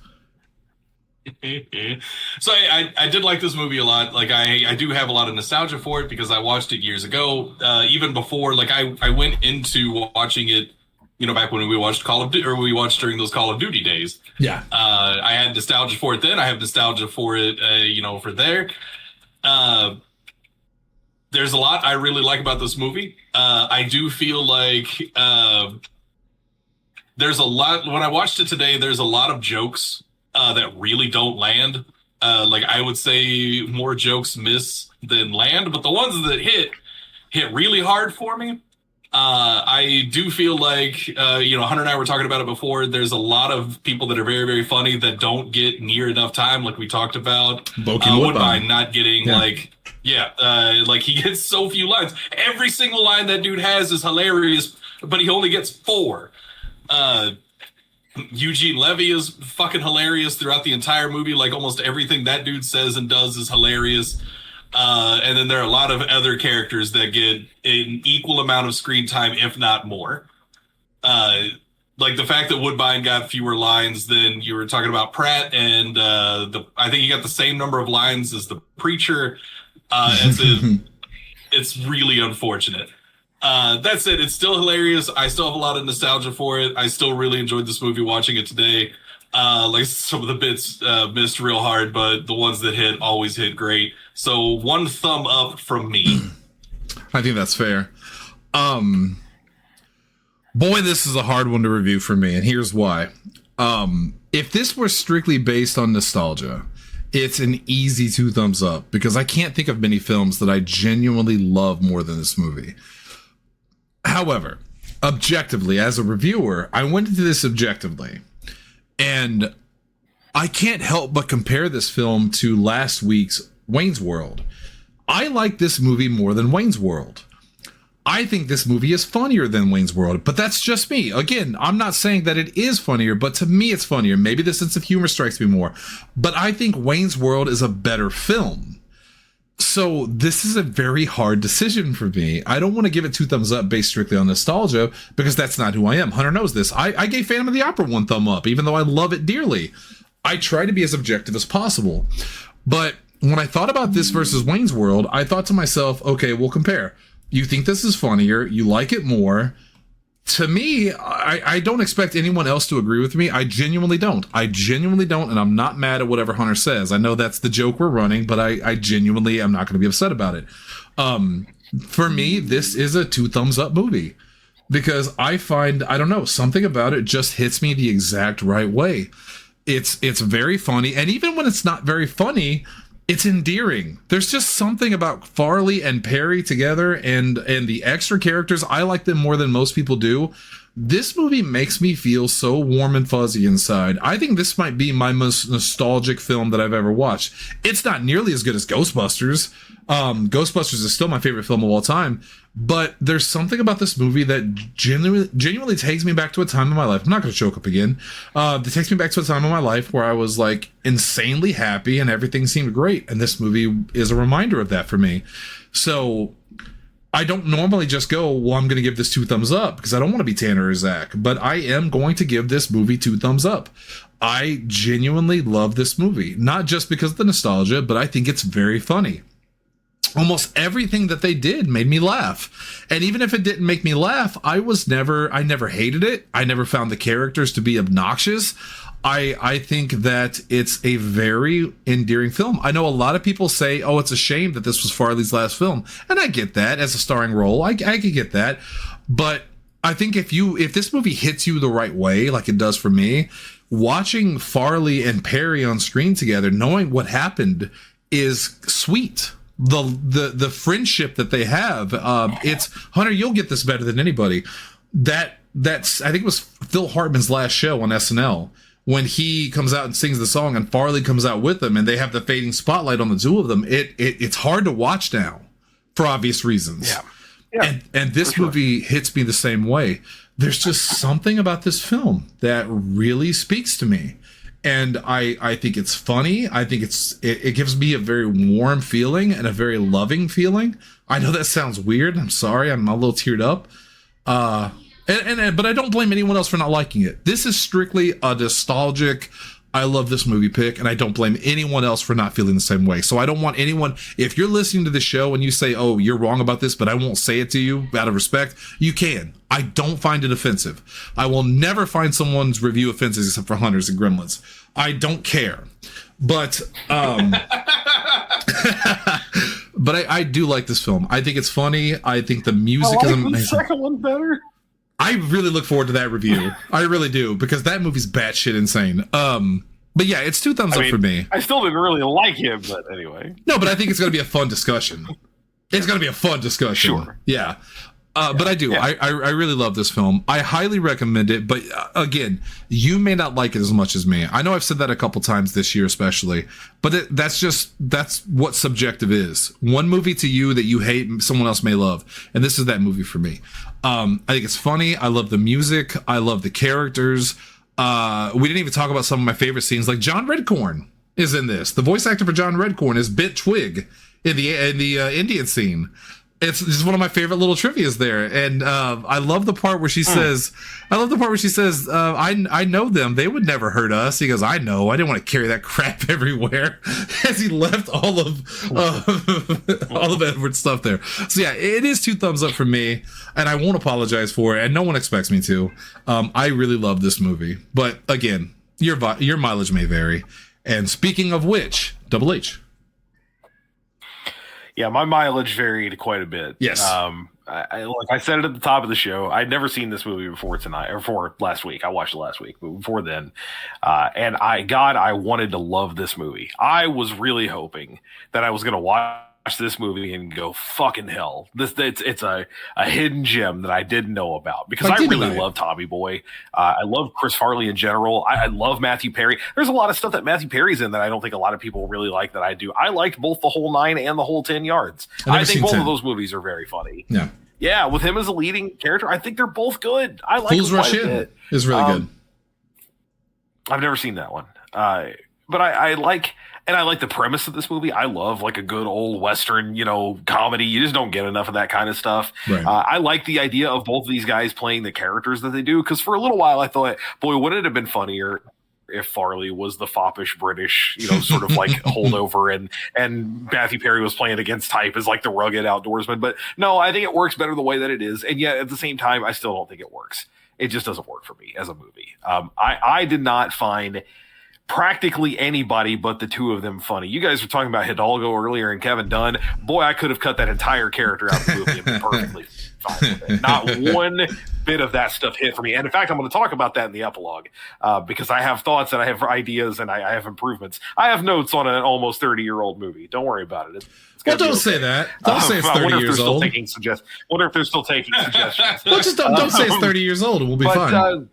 So I did like this movie a lot. Like I do have a lot of nostalgia for it because I watched it years ago. Even before, like I went into watching it, back when we watched Call of Duty, or we watched during those Call of Duty days. Yeah. I had nostalgia for it then. I have nostalgia for it, for there. There's a lot I really like about this movie. I do feel like there's a lot. When I watched it today, there's a lot of jokes that really don't land. Like I would say more jokes miss than land, but the ones that hit really hard for me. I do feel like, Hunter and I were talking about it before. There's a lot of people that are very, very funny that don't get near enough time. Like we talked about Woodbine not getting like he gets so few lines. Every single line that dude has is hilarious, but he only gets 4. Eugene Levy is fucking hilarious throughout the entire movie. Like almost everything that dude says and does is hilarious. And then there are a lot of other characters that get an equal amount of screen time, if not more. Like the fact that Woodbine got fewer lines than you were talking about Pratt, and I think he got the same number of lines as the preacher. It's really unfortunate. That said, it's still hilarious. I still have a lot of nostalgia for it. I still really enjoyed this movie watching it today. Like some of the bits missed real hard, but the ones that hit always hit great. So 1 thumb up from me. I think that's fair. Boy, this is a hard one to review for me, and here's why. If this were strictly based on nostalgia, it's an easy 2 thumbs up, because I can't think of many films that I genuinely love more than this movie. However, objectively, as a reviewer, I went into this objectively, and I can't help but compare this film to last week's Wayne's World. I like this movie more than Wayne's World. I think this movie is funnier than Wayne's World, but that's just me. Again, I'm not saying that it is funnier, but to me it's funnier. Maybe the sense of humor strikes me more. But I think Wayne's World is a better film. So this is a very hard decision for me. I don't want to give it 2 thumbs up based strictly on nostalgia, because that's not who I am. Hunter knows this. I gave Phantom of the Opera 1 thumb up, even though I love it dearly. I try to be as objective as possible. But when I thought about this versus Wayne's World, I thought to myself, okay, we'll compare. You think this is funnier, you like it more. To me, I don't expect anyone else to agree with me. I genuinely don't, and I'm not mad at whatever Hunter says. I know that's the joke we're running, but I genuinely am not going to be upset about it. For me, this is a 2 thumbs up movie, because I find, I don't know, something about it just hits me the exact right way. It's very funny, and even when it's not very funny, it's endearing. There's just something about Farley and Perry together, and the extra characters. I like them more than most people do. This movie makes me feel so warm and fuzzy inside. I think this might be my most nostalgic film that I've ever watched. It's not nearly as good as Ghostbusters. Ghostbusters is still my favorite film of all time, but there's something about this movie that genuinely takes me back to a time in my life. I'm not going to choke up again. That takes me back to a time in my life where I was like insanely happy and everything seemed great. And this movie is a reminder of that for me. So I don't normally just go, well, I'm going to give this 2 thumbs up, because I don't want to be Tanner or Zach, but I am going to give this movie 2 thumbs up. I genuinely love this movie, not just because of the nostalgia, but I think it's very funny. Almost everything that they did made me laugh. And even if it didn't make me laugh, I never hated it. I never found the characters to be obnoxious. I think that it's a very endearing film. I know a lot of people say, oh, it's a shame that this was Farley's last film. And I get that as a starring role. I could get that. But I think if this movie hits you the right way, like it does for me, watching Farley and Perry on screen together, knowing what happened, is sweet. The friendship that they have, it's Hunter, you'll get this better than anybody. That's I think it was Phil Hartman's last show on SNL, when he comes out and sings the song and Farley comes out with them, and they have the fading spotlight on the 2 of them. It's hard to watch now for obvious reasons. Yeah. And this movie hits me the same way. There's just something about this film that really speaks to me. And I think it's funny. I think it gives me a very warm feeling and a very loving feeling. I know that sounds weird. I'm sorry. I'm a little teared up. But I don't blame anyone else for not liking it. This is strictly a nostalgic, I love this movie pick, and I don't blame anyone else for not feeling the same way. So I don't want anyone, if you're listening to the show and you say, oh, you're wrong about this, but I won't say it to you out of respect, you can. I don't find it offensive. I will never find someone's review offensive except for Hunters and Gremlins. I don't care. But but I do like this film. I think it's funny. I think the music is amazing. The second one better. I really look forward to that review. I really do, because that movie's batshit insane. But yeah, it's 2 thumbs up for me. I still didn't really like him, but anyway. No, but I think it's going to be a fun discussion. It's going to be a fun discussion. Sure. Yeah. But I do. Yeah. I really love this film. I highly recommend it. But again, you may not like it as much as me. I know I've said that a couple times this year, especially. But that's what subjective is. One movie to you that you hate, someone else may love. And this is that movie for me. I think it's funny. I love the music. I love the characters. We didn't even talk about some of my favorite scenes. Like John Redcorn is in this. The voice actor for John Redcorn is Bent Twig in the Indian scene. It's just one of my favorite little trivias there. And I love the part where she says, I know them. They would never hurt us. He goes, I know. I didn't want to carry that crap everywhere, as he left all of Edward's stuff there. So yeah, it is 2 thumbs up for me, and I won't apologize for it, and no one expects me to. I really love this movie. But again, Your mileage may vary. And speaking of which, Double H. Yeah, my mileage varied quite a bit. Yes. Like I said it at the top of the show, I'd never seen this movie before tonight, or before last week. I watched it last week, but before then, and I wanted to love this movie. I was really hoping that I was going to watch this movie and go, fucking hell, it's a hidden gem that I didn't know about, because I really love Tommy Boy. I love Chris Farley in general. I love Matthew Perry. There's a lot of stuff that Matthew Perry's in that I don't think a lot of people really like that I do. I liked both The Whole Nine and The Whole 10 Yards. I think both of those movies are very funny. Yeah, with him as a leading character, I think they're both good. I like Fools Rush In is really good. I've never seen that one, but I like. And I like the premise of this movie. I love like a good old Western, comedy. You just don't get enough of that kind of stuff. Right. I like the idea of both of these guys playing the characters that they do. Because for a little while, I thought, boy, wouldn't it have been funnier if Farley was the foppish British, sort of like holdover, and Matthew Perry was playing against type as like the rugged outdoorsman. But no, I think it works better the way that it is. And yet at the same time, I still don't think it works. It just doesn't work for me as a movie. I did not find practically anybody but the two of them funny. You guys were talking about Hidalgo earlier and Kevin Dunn. Boy, I could have cut that entire character out of the movie and been perfectly fine with it. Not one bit of that stuff hit for me. And in fact, I'm going to talk about that in the epilogue, because I have thoughts and I have ideas and I have improvements. I have notes on an almost 30-year-old movie. Don't worry about it. Well, don't say that. Don't say it's 30 years old. Wonder if they're still taking suggestions. Well, just don't say it's 30 years old. It will be fine.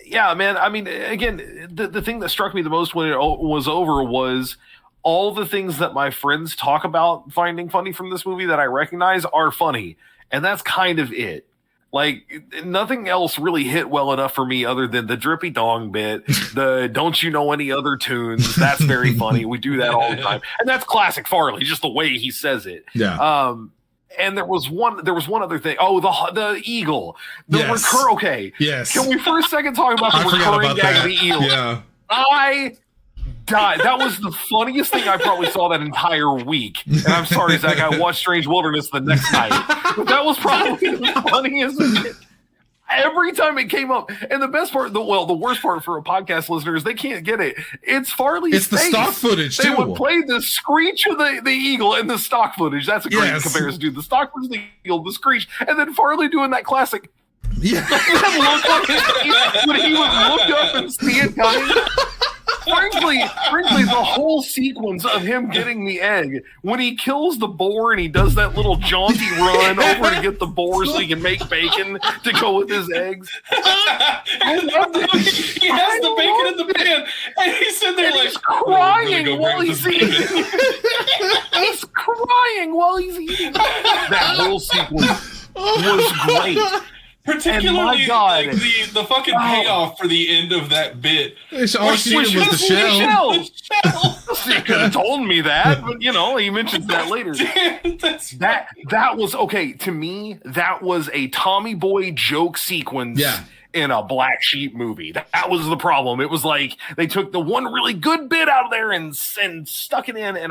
Yeah, man. I mean, again, the thing that struck me the most when it was over was all the things that my friends talk about finding funny from this movie that I recognize are funny. And that's kind of it. Like, nothing else really hit well enough for me other than the drippy dong bit, the don't you know any other tunes. That's very funny. We do that all the time. And that's classic Farley, just the way he says it. Yeah. And there was one other thing. Oh, the eagle. Okay. Yes. Can we for a second talk about the recurring gag of the eagle? Yeah. I died. That was the funniest thing I probably saw that entire week. And I'm sorry, Zach, I watched Strange Wilderness the next night. But that was probably the funniest thing. Every time it came up. And the best part, the worst part for a podcast listener is they can't get it. It's Farley's It's the face. stock footage, they too. They would play the screech of the eagle and the stock footage. That's a great comparison, dude. The stock footage of the eagle, the screech, and then Farley doing that classic. Yeah. That look on his face when he would look up and see it coming. Frankly, the whole sequence of him getting the egg, when he kills the boar and he does that little jaunty run over to get the boar so he can make bacon to go with his eggs. I loved it. He has the bacon in the pan, and he's sitting there he's crying while he's eating. He's crying while he's eating. That whole sequence was great. Particularly, like the fucking payoff for the end of that bit. All she needed was the shell. You could have told me that, but he mentions that later. That was okay to me. That was a Tommy Boy joke sequence. Yeah. In a Black Sheep movie. That was the problem. It was like they took the one really good bit out of there and stuck it in, and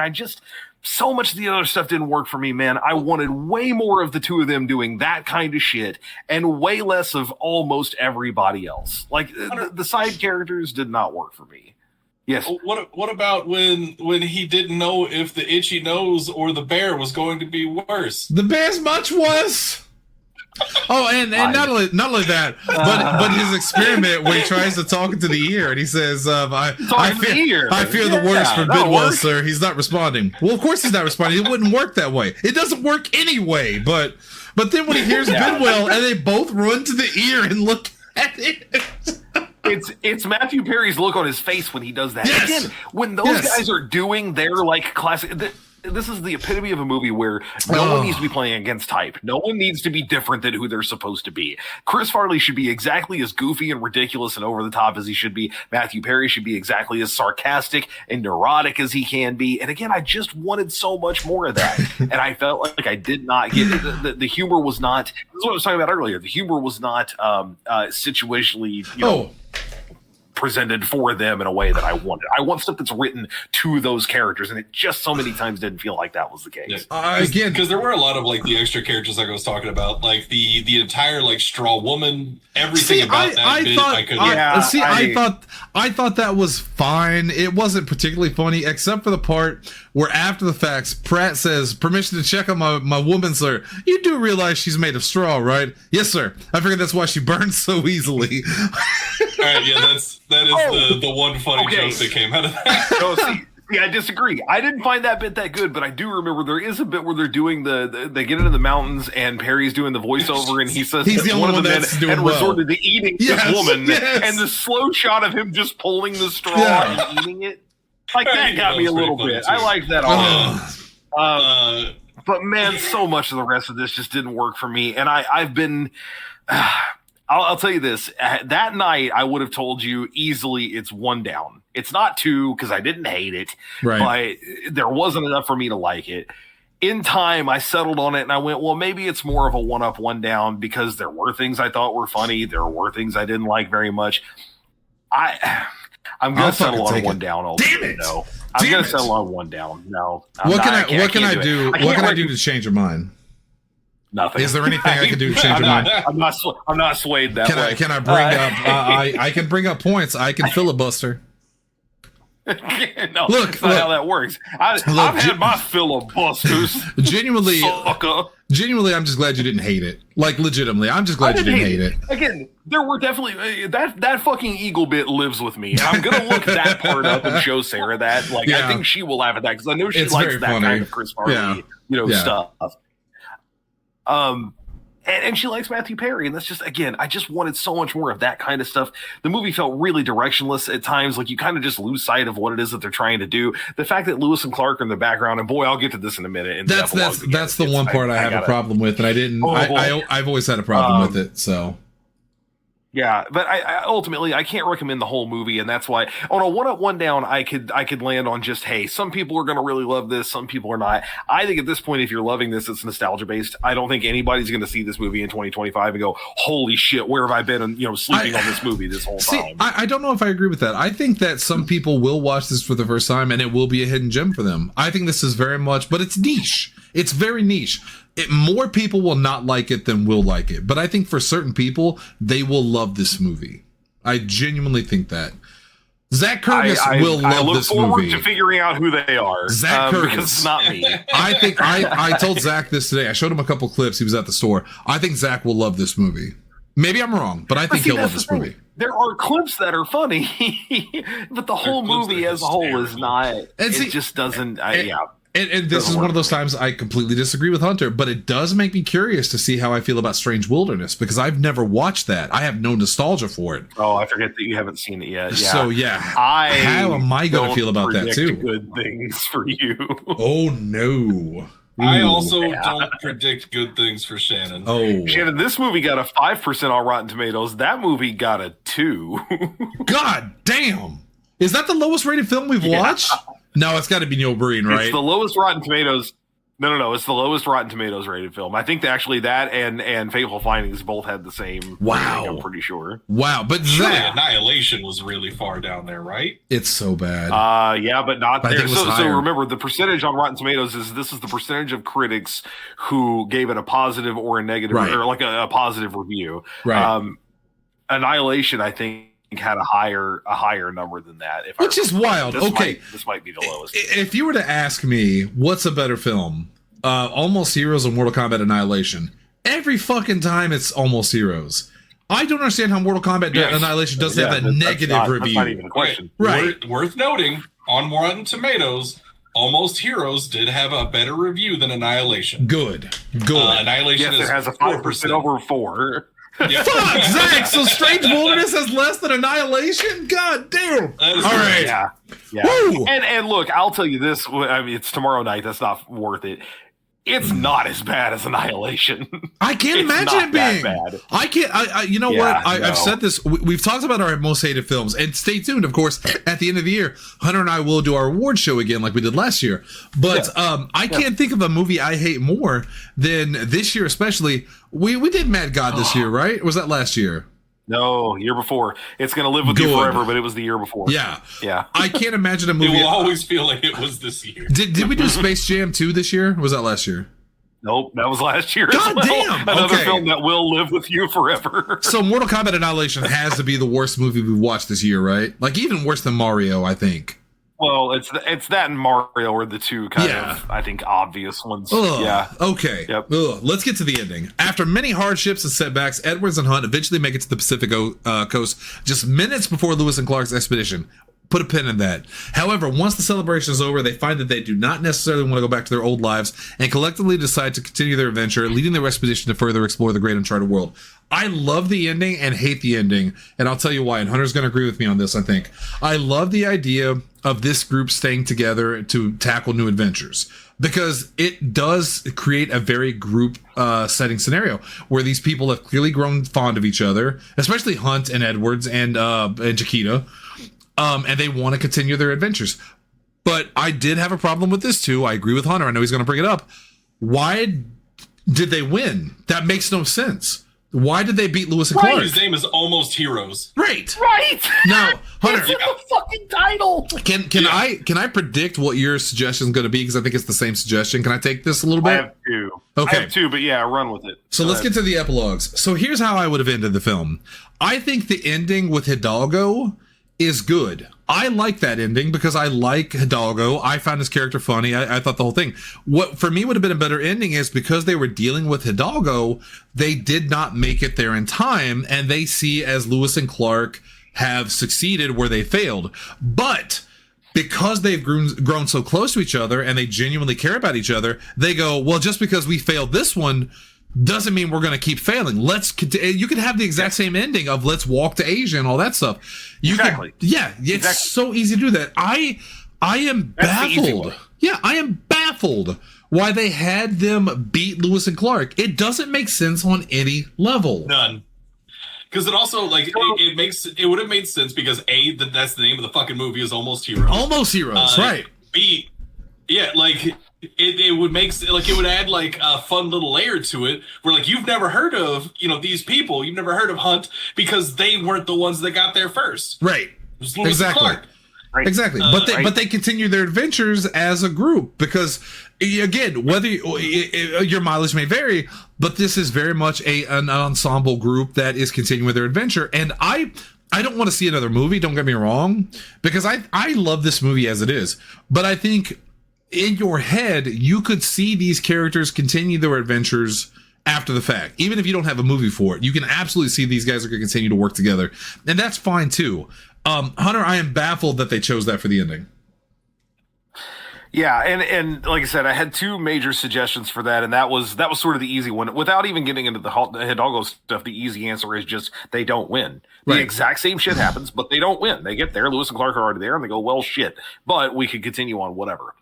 so much of the other stuff didn't work for me, man. I wanted way more of the two of them doing that kind of shit and way less of almost everybody else. Like, the side characters did not work for me. Yes. What about when he didn't know if the itchy nose or the bear was going to be worse? The bear's much worse. Oh, and not only that, but his experiment where he tries to talk into the ear and he says, I fear the worst for Bidwell, sir. He's not responding. Well, of course he's not responding. It wouldn't work that way. It doesn't work anyway. But then when he hears Bidwell and they both run to the ear and look at it. It's Matthew Perry's look on his face when he does that. Yes. Again, when those guys are doing their like classic. This is the epitome of a movie where no one needs to be playing against type. No one needs to be different than who they're supposed to be. Chris Farley should be exactly as goofy and ridiculous and over the top as he should be. Matthew Perry should be exactly as sarcastic and neurotic as he can be. And again, I just wanted so much more of that. And I felt like I did not get it. The humor was not, this is what I was talking about earlier. The humor was not situationally, presented for them in a way that I wanted. I want stuff that's written to those characters, and it just so many times didn't feel like that was the case. Again, because there were a lot of like the extra characters like I was talking about, like the entire like straw woman, everything about that bit. I thought that was fine. It wasn't particularly funny, except for the part where after the facts, Pratt says, "Permission to check on my woman, sir. You do realize she's made of straw, right?" "Yes, sir. I figured that's why she burns so easily." All right, yeah, that is the one funny joke that came out of that. No, see, I disagree. I didn't find that bit that good, but I do remember there is a bit where they're doing they get into the mountains and Perry's doing the voiceover and he says he's the only one that's doing well. Resorted to eating this woman, and the slow shot of him just pulling the straw and eating it, like that got me a little bit. Too. I liked that a lot. But man, so much of the rest of this just didn't work for me, and I've been. I'll tell you this. That night, I would have told you easily it's 1 down. It's not 2 because I didn't hate it, but there wasn't enough for me to like it. In time, I settled on it and I went, well, maybe it's more of a 1 up, 1 down because there were things I thought were funny. There were things I didn't like very much. I'm going to settle on 1 down. Damn it! No, I'm going to settle on 1 down. No. What can I do to change your mind? Nothing. Is there anything I can do to change your mind? I'm not swayed that way. Can I bring up? I can bring up points. I can filibuster. No, that's not how that works. I've had my filibusters. Genuinely, I'm just glad you didn't hate it. Like, legitimately, I'm just glad you didn't hate it. Again, there were definitely that fucking eagle bit lives with me. And I'm gonna look that part up and show Sarah that. Like, I think she will laugh at that because I know she likes that kind of Chris Farley, stuff. And she likes Matthew Perry, and that's just, again, I just wanted so much more of that kind of stuff. The movie felt really directionless at times, like you kind of just lose sight of what it is that they're trying to do. The fact that Lewis and Clark are in the background, and boy, I'll get to this in a minute. And that's the one part I have a problem with, and I didn't. I've always had a problem with it, so. Yeah, but I ultimately I can't recommend the whole movie, and that's why on a 1 up, 1 down, I could land on just, hey, some people are going to really love this, some people are not. I think at this point, if you're loving this, it's nostalgia based. I don't think anybody's going to see this movie in 2025 and go, holy shit, where have I been? Sleeping on this movie this whole time. I don't know if I agree with that. I think that some people will watch this for the first time, and it will be a hidden gem for them. I think this is very much, but it's niche. It's very niche. More people will not like it than will like it. But I think for certain people, they will love this movie. I genuinely think that. Zach Curtis will love this movie. I look forward to figuring out who they are. Zach Curtis. Because it's not me. I think I told Zach this today. I showed him a couple clips. He was at the store. I think Zach will love this movie. Maybe I'm wrong, but I think he'll love this movie. There are clips that are funny, but the whole movie as a whole is not. It just doesn't. And this is one of those times I completely disagree with Hunter, but it does make me curious to see how I feel about Strange Wilderness, because I've never watched that. I have no nostalgia for it. Oh, I forget that you haven't seen it yet. Yeah. So, how am I going to feel about that, too? Good things for you. Oh, no. I also don't predict good things for Shannon. Oh, Shannon, this movie got a 5% on Rotten Tomatoes. That movie got a 2. God damn. Is that the lowest rated film we've watched? No, it's got to be Neil Breen, right? It's the lowest Rotten Tomatoes. No. It's the lowest Rotten Tomatoes rated film. I think actually that and Fateful Findings both had the same. Wow. Rating, I'm pretty sure. Wow, but that Annihilation was really far down there, right? It's so bad. Yeah, but not there. So remember, the percentage on Rotten Tomatoes is the percentage of critics who gave it a positive or a negative, or like a positive review. Right. Annihilation, I think, had a higher number than that, which is wild. This might be the lowest. If you were to ask me what's a better film, Almost Heroes or Mortal Kombat Annihilation, every fucking time it's Almost Heroes. I don't understand how Mortal Kombat Annihilation doesn't have a negative review. That's not even a question. Right. Worth noting, on Rotten Tomatoes, Almost Heroes did have a better review than Annihilation. Good. Annihilation it has a 5% over 4. Yeah. Fuck, Zach! So Strange Wilderness has less than Annihilation? God damn! All right. Yeah. Woo! And look, I'll tell you this. I mean, it's tomorrow night. That's not worth it. It's not as bad as Annihilation. I can't imagine it being bad. I can't. You know what? I've said this. We've talked about our most hated films, and stay tuned. Of course, at the end of the year, Hunter and I will do our award show again, like we did last year. But I can't think of a movie I hate more than this year, especially. We did Mad God this year, right? Or was that last year? No, year before. It's going to live with you forever, but it was the year before. Yeah. Yeah. I can't imagine a movie. It will always feel like it was this year. Did we do Space Jam 2 this year? Or was that last year? Nope, that was last year. God damn! Another Okay. film that will live with you forever. So Mortal Kombat Annihilation has to be the worst movie we've watched this year, right? Like even worse than Mario, I think. Well, it's that and Mario are the two kind of, I think, obvious ones. Ugh. Yeah. Okay. Yep. Ugh. Let's get to the ending. After many hardships and setbacks, Edwards and Hunt eventually make it to the Pacific coast just minutes before Lewis and Clark's expedition. Put a pin in that. However, once the celebration is over, they find that they do not necessarily want to go back to their old lives and collectively decide to continue their adventure, leading their expedition to further explore the great uncharted world. I love the ending and hate the ending, and I'll tell you why, and Hunter's going to agree with me on this, I think. I love the idea of this group staying together to tackle new adventures, because it does create a very group setting scenario where these people have clearly grown fond of each other, especially Hunt and Edwards and Chiquita. And they want to continue their adventures. But I did have a problem with this too. I agree with Hunter. I know he's going to bring it up. Why did they win? That makes no sense. Why did they beat Lewis and Clark? His name is Almost Heroes. Right. Right. Now, Hunter, It's the fucking title. Can I predict what your suggestion is going to be? Because I think it's the same suggestion. Can I take this a little bit? I have two. Okay. I have two, but yeah, run with it. So let's get to the epilogues. So here's how I would have ended the film. I think the ending with Hidalgo is good. I like that ending because I like Hidalgo. I found his character funny. I thought the whole thing. What for me would have been a better ending is because they were dealing with Hidalgo, they did not make it there in time, and they see as Lewis and Clark have succeeded where they failed. But because they've grown so close to each other and they genuinely care about each other, they go, well, just because we failed this one doesn't mean we're going to keep failing. You could have the exact same ending of let's walk to Asia and all that stuff. Exactly. It's so easy to do that. I am baffled. Yeah, I am baffled why they had them beat Lewis and Clark. It doesn't make sense on any level. None. Because it also it would have made sense because that's the name of the fucking movie is Almost Heroes. Almost Heroes, right? B, yeah, like. It would make it would add like a fun little layer to it where like you've never heard of these people, you've never heard of Hunt because they weren't the ones that got there first. Right. Exactly. Right. Exactly. But they continue their adventures as a group because again, whether your mileage may vary, but this is very much an ensemble group that is continuing their adventure. And I don't want to see another movie, don't get me wrong, because I love this movie as it is, but I think in your head, you could see these characters continue their adventures after the fact. Even if you don't have a movie for it, you can absolutely see these guys are going to continue to work together. And that's fine too. Hunter, I am baffled that they chose that for the ending. Yeah, and like I said, I had two major suggestions for that, and that was sort of the easy one. Without even getting into the Hidalgo stuff, the easy answer is just they don't win. The exact same shit happens, but they don't win. They get there, Lewis and Clark are already there, and they go, well, shit, but we could continue on, whatever.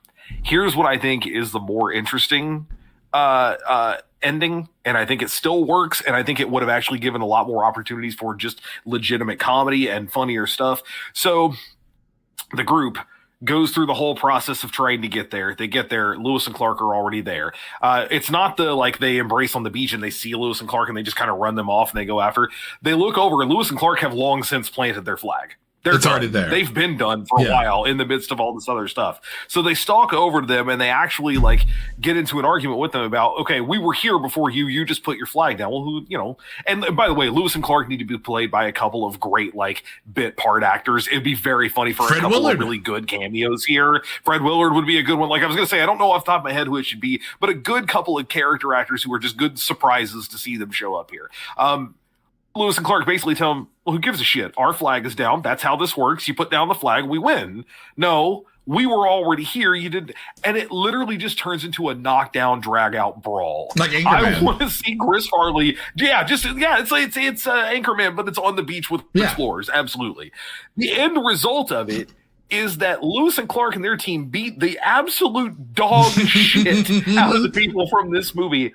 Here's what I think is the more interesting ending, and I think it still works, and I think it would have actually given a lot more opportunities for just legitimate comedy and funnier stuff. So the group goes through the whole process of trying to get there. They get there. Lewis and Clark are already there. It's not they embrace on the beach and they see Lewis and Clark and they just kind of run them off and they go after. They look over and Lewis and Clark have long since planted their flag. It's already there. They've been done for a while in the midst of all this other stuff. So they stalk over to them and they actually get into an argument with them about, okay, we were here before you. You just put your flag down. Well, and by the way, Lewis and Clark need to be played by a couple of great bit part actors. It'd be very funny for a couple of really good cameos here. Fred Willard would be a good one. Like I was going to say, I don't know off the top of my head who it should be, but a good couple of character actors who are just good surprises to see them show up here. Lewis and Clark basically tell him, well, who gives a shit? Our flag is down. That's how this works. You put down the flag, we win. No, we were already here. You did. And it literally just turns into a knockdown, drag out brawl. Like Anchorman. I want to see Chris Farley. Yeah, it's Anchorman, but it's on the beach with explorers. Absolutely. The end result of it is that Lewis and Clark and their team beat the absolute dog shit out of the people from this movie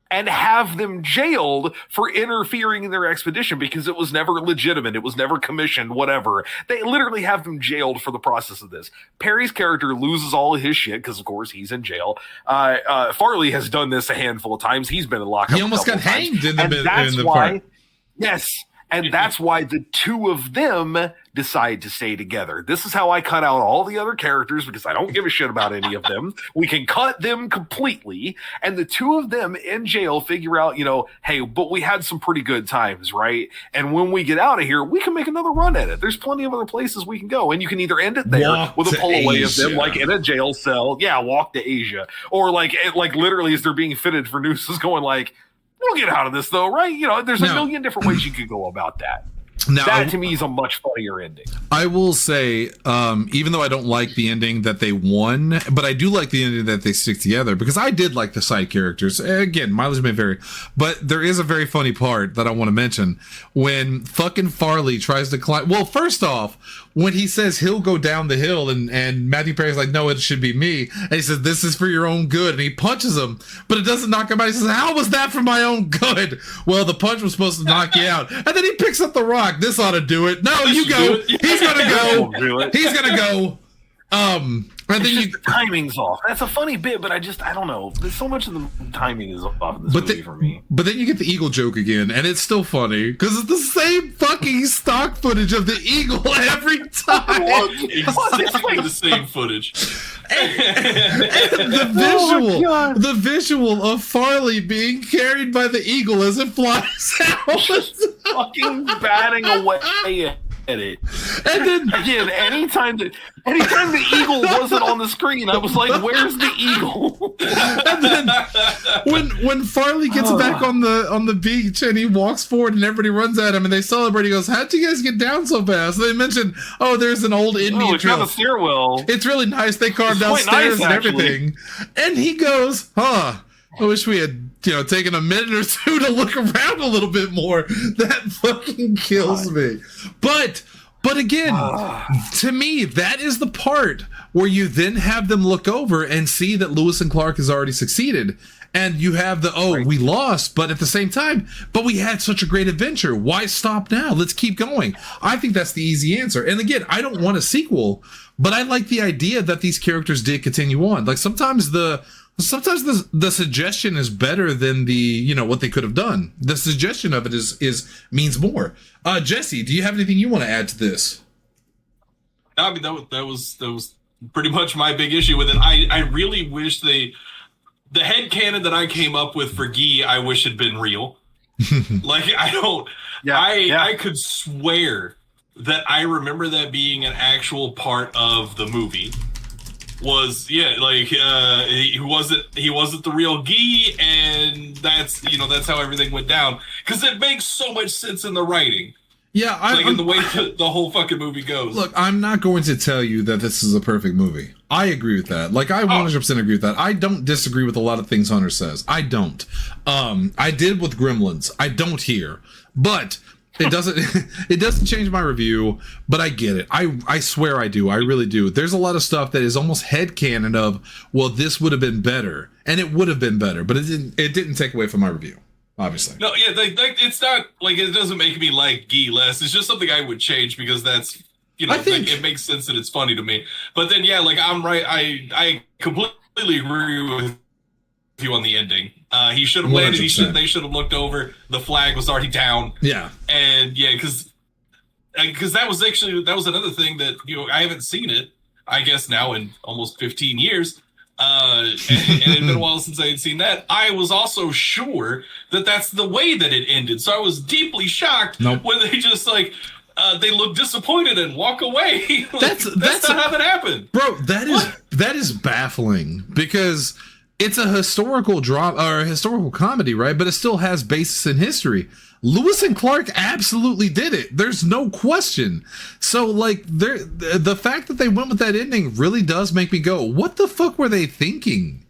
and have them jailed for interfering in their expedition because it was never legitimate. It was never commissioned, whatever. They literally have them jailed for the process of this. Perry's character loses all of his shit because, of course, he's in jail. Farley has done this a handful of times. He's been in lockup. He almost got hanged in the part. Yes. And that's why the two of them decide to stay together. This is how I cut out all the other characters because I don't give a shit about any of them. We can cut them completely. And the two of them in jail figure out, hey, but we had some pretty good times, right? And when we get out of here, we can make another run at it. There's plenty of other places we can go. And you can either end it there with a pull away of them, like in a jail cell. Yeah, walk to Asia. Or like literally as they're being fitted for nooses going like, we'll get out of this though, right? There's a million different ways you could go about that. Now, that to me is a much funnier ending. I will say, even though I don't like the ending that they won, but I do like the ending that they stick together because I did like the side characters. Again, mileage may vary, but there is a very funny part that I want to mention when fucking Farley tries to climb. Well, first off, when he says he'll go down the hill and Matthew Perry's like, no, it should be me. And he says, this is for your own good. And he punches him, but it doesn't knock him out. He says, how was that for my own good? Well, the punch was supposed to knock you out. And then he picks up the rock. This ought to do it. No, you go. He's going to go. He's going to go. And then the timing's off. That's a funny bit, but I don't know. There's so much of the timing is off in this movie for me. But then you get the eagle joke again, and it's still funny because it's the same fucking stock footage of the eagle every time. Exactly the same footage. And the visual of Farley being carried by the eagle as it flies out. Just fucking batting away at it. And then again, anytime the eagle wasn't on the screen, I was like, "Where's the eagle?" And then when Farley gets back on the beach and he walks forward and everybody runs at him and they celebrate, he goes, "How'd you guys get down so fast?" And they mentioned, "Oh, there's an old Indian trail. It's got a stairwell. It's really nice. They carved out stairs and everything." And he goes, "Huh. I wish we had, taken a minute or two to look around a little bit more." That fucking kills me. But again, to me, that is the part where you then have them look over and see that Lewis and Clark has already succeeded. And you have we lost, but at the same time, but we had such a great adventure. Why stop now? Let's keep going. I think that's the easy answer. And again, I don't want a sequel, but I like the idea that these characters did continue on. Like sometimes the suggestion is better than the what they could have done. The suggestion of it means more. Jesse, do you have anything you want to add to this? I mean, that was pretty much my big issue with it. I really wish the headcanon that I came up with for Guy, I wish had been real. Like I could swear that I remember that being an actual part of the movie. Was he wasn't the real Guy, and that's how everything went down, because it makes so much sense in the writing. Yeah, in the way the whole fucking movie goes. Look, I'm not going to tell you that this is a perfect movie. I agree with that. Like, I 100% agree with that. I don't disagree with a lot of things Hunter says. I don't. I did with Gremlins. I don't here, but. It doesn't change my review, but I get it. I swear I do. I really do. There's a lot of stuff that is almost headcanon of, well, this would have been better, and it would have been better, but it didn't take away from my review, obviously. No, yeah, it's not like it doesn't make me like Guy less. It's just something I would change because that's I think it makes sense and it's funny to me. But then I'm right. I completely agree with you on the ending. He should have landed. They should have looked over. The flag was already down. Yeah, and because that was another thing that I haven't seen it. I guess now in almost 15 years, and it had been a while since I had seen that. I was also sure that that's the way that it ended. So I was deeply shocked when they just they look disappointed and walk away. That's not how that happened, bro. That is baffling because. It's a historical drama or a historical comedy, right? But it still has basis in history. Lewis and Clark absolutely did it. There's no question. So, the fact that they went with that ending really does make me go, "What the fuck were they thinking?"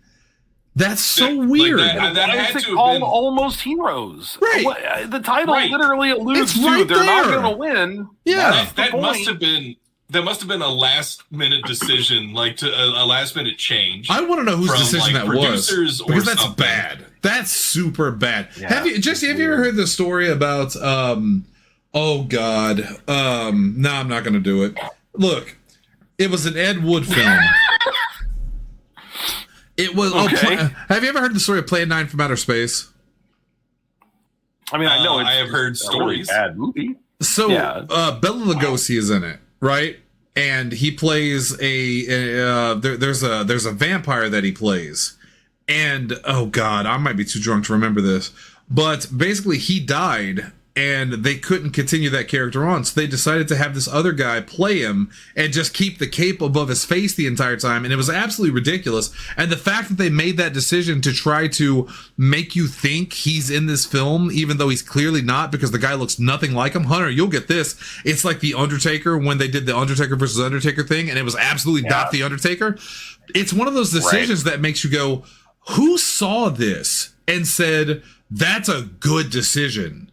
That's so weird. That had to have been Almost Heroes. Right. The title literally alludes to they're not going to win. Yeah, that must have been. That must have been a last-minute decision, a last-minite change. I want to know whose decision that was, because that's something. Bad. That's super bad. Yeah, have you ever heard the story about? Oh God, no, I'm not going to do it. Look, it was an Ed Wood film. It was. Okay. Have you ever heard the story of Plan 9 from Outer Space? I mean, I know I have heard stories. Really bad movie. So Bela Lugosi is in it, right? And he plays there's a vampire that he plays, and oh god, I might be too drunk to remember this, but basically he died. And they couldn't continue that character on, so they decided to have this other guy play him and just keep the cape above his face the entire time, and it was absolutely ridiculous. And the fact that they made that decision to try to make you think he's in this film, even though he's clearly not, because the guy looks nothing like him. Hunter, you'll get this. It's like The Undertaker when they did the Undertaker versus Undertaker thing, and it was absolutely not The Undertaker. It's one of those decisions that makes you go, who saw this and said, that's a good decision?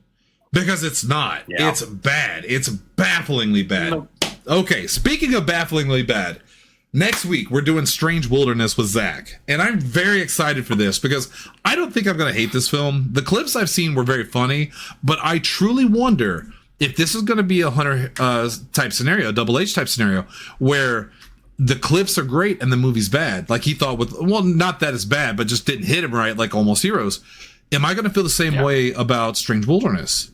Because it's not. Yeah. It's bad. It's bafflingly bad. Okay, speaking of bafflingly bad, next week we're doing Strange Wilderness with Zach. And I'm very excited for this because I don't think I'm going to hate this film. The clips I've seen were very funny, but I truly wonder if this is going to be a Hunter type scenario, a Double H type scenario, where the clips are great and the movie's bad. Like he thought not that it's bad, but just didn't hit him right like Almost Heroes. Am I going to feel the same way about Strange Wilderness?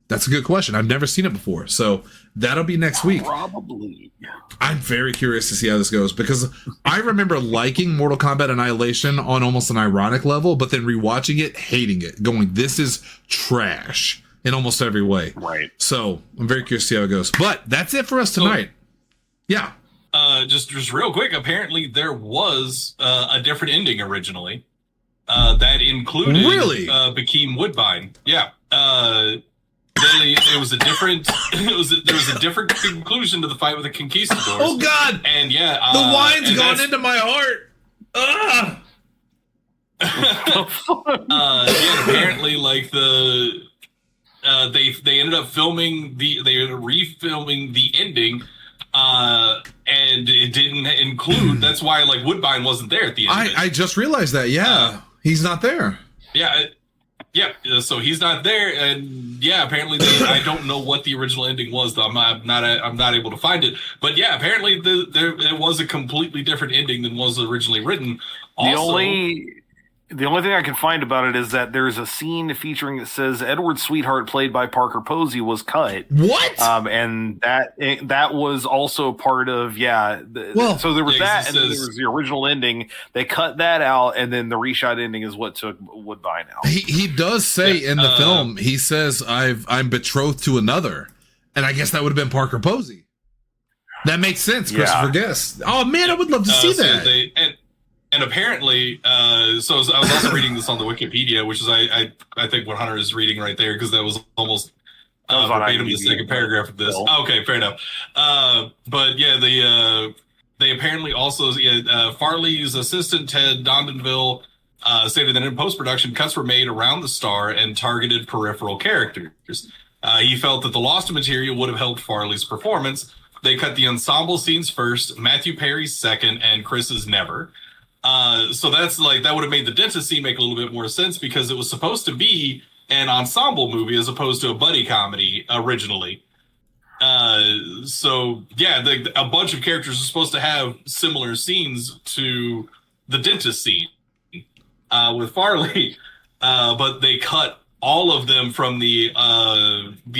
That's a good question. I've never seen it before. So that'll be next week. Probably. I'm very curious to see how this goes because I remember liking Mortal Kombat Annihilation on almost an ironic level, but then rewatching it, hating it, going, this is trash in almost every way. Right. So I'm very curious to see how it goes. But that's it for us tonight. Yeah. Just real quick. Apparently there was a different ending originally that included Bakeem Woodbine. Yeah. It was a different. There was a different conclusion to the fight with the Conquistadors. Oh God! And the wine's gone into my heart. Apparently, like they ended up refilming the ending, and it didn't include. That's why like Woodbine wasn't there at the end. I just realized that. Yeah, he's not there. Yeah. Yeah, so he's not there, and apparently I don't know what the original ending was, though. I'm not able to find it. But apparently it was a completely different ending than was originally written. Also, the only thing I can find about it is that there's a scene featuring that says Edward Sweetheart, played by Parker Posey, was cut. What? And that was also part of so there was that, and then there was the original ending. They cut that out, and then the reshot ending is what took Woodbine out. He does say in the film, he says, I'm betrothed to another, and I guess that would have been Parker Posey. That makes sense, Christopher Guest. Oh man, I would love to see that. And apparently, I was also reading this on the Wikipedia, which is I think what Hunter is reading right there, because that was almost verbatim the second paragraph of this. Okay, fair enough. But they apparently also Farley's assistant Ted Dondenville stated that in post-production, cuts were made around the star and targeted peripheral characters. He felt that the lost material would have helped Farley's performance. They cut the ensemble scenes first, Matthew Perry's second, and Chris's never. So that's like, that would have made the dentist scene make a little bit more sense because it was supposed to be an ensemble movie as opposed to a buddy comedy originally. A bunch of characters are supposed to have similar scenes to the dentist scene with Farley, but they cut all of them from the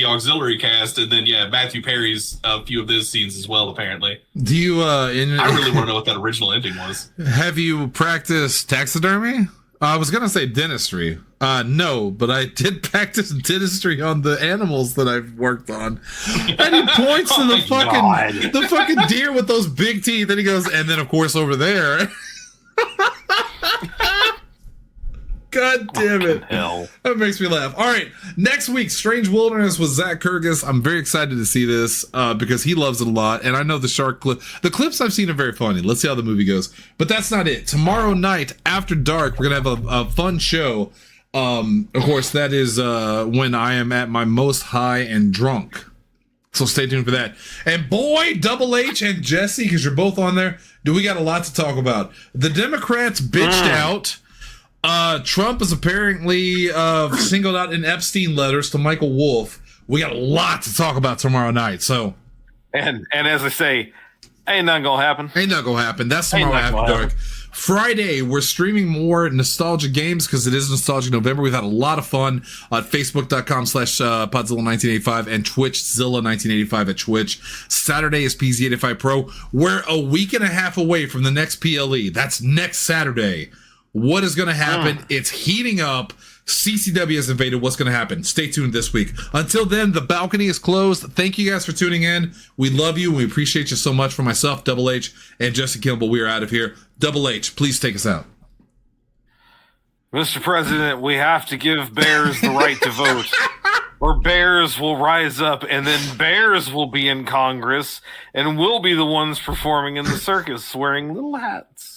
auxiliary cast, and then Matthew Perry's a few of his scenes as well. Apparently, do you? I really want to know what that original ending was. Have you practiced taxidermy? I was gonna say dentistry. No, but I did practice dentistry on the animals that I've worked on. And he points to the fucking deer with those big teeth, and he goes, and then of course over there. God damn it. Hell. That makes me laugh. All right. Next week, Strange Wilderness with Zach Kurgis. I'm very excited to see this because he loves it a lot. And I know the shark clip. The clips I've seen are very funny. Let's see how the movie goes. But that's not it. Tomorrow night, after dark, we're going to have a fun show. Of course, that is when I am at my most high and drunk. So stay tuned for that. And boy, Double H and Jesse, because you're both on there, we got a lot to talk about. The Democrats bitched out. Trump is apparently singled out in Epstein letters to Michael Wolff. We got a lot to talk about tomorrow night. So, and as I say, ain't nothing gonna happen. That's tomorrow after dark. Friday, we're streaming more nostalgia games because it is Nostalgia November. We've had a lot of fun at facebook.com/Podzilla1985 and TwitchZilla1985 at Twitch. Saturday is PZ85 Pro. We're a week and a half away from the next PLE. That's next Saturday. What is going to happen? It's heating up. CCW has invaded. What's going to happen? Stay tuned this week. Until then, the balcony is closed. Thank you guys for tuning in. We love you. We appreciate you so much. For myself, Double H, and Jesse Kimball, we are out of here. Double H, please take us out. Mr. President, we have to give bears the right to vote, or bears will rise up, and then bears will be in Congress, and we'll be the ones performing in the circus wearing little hats.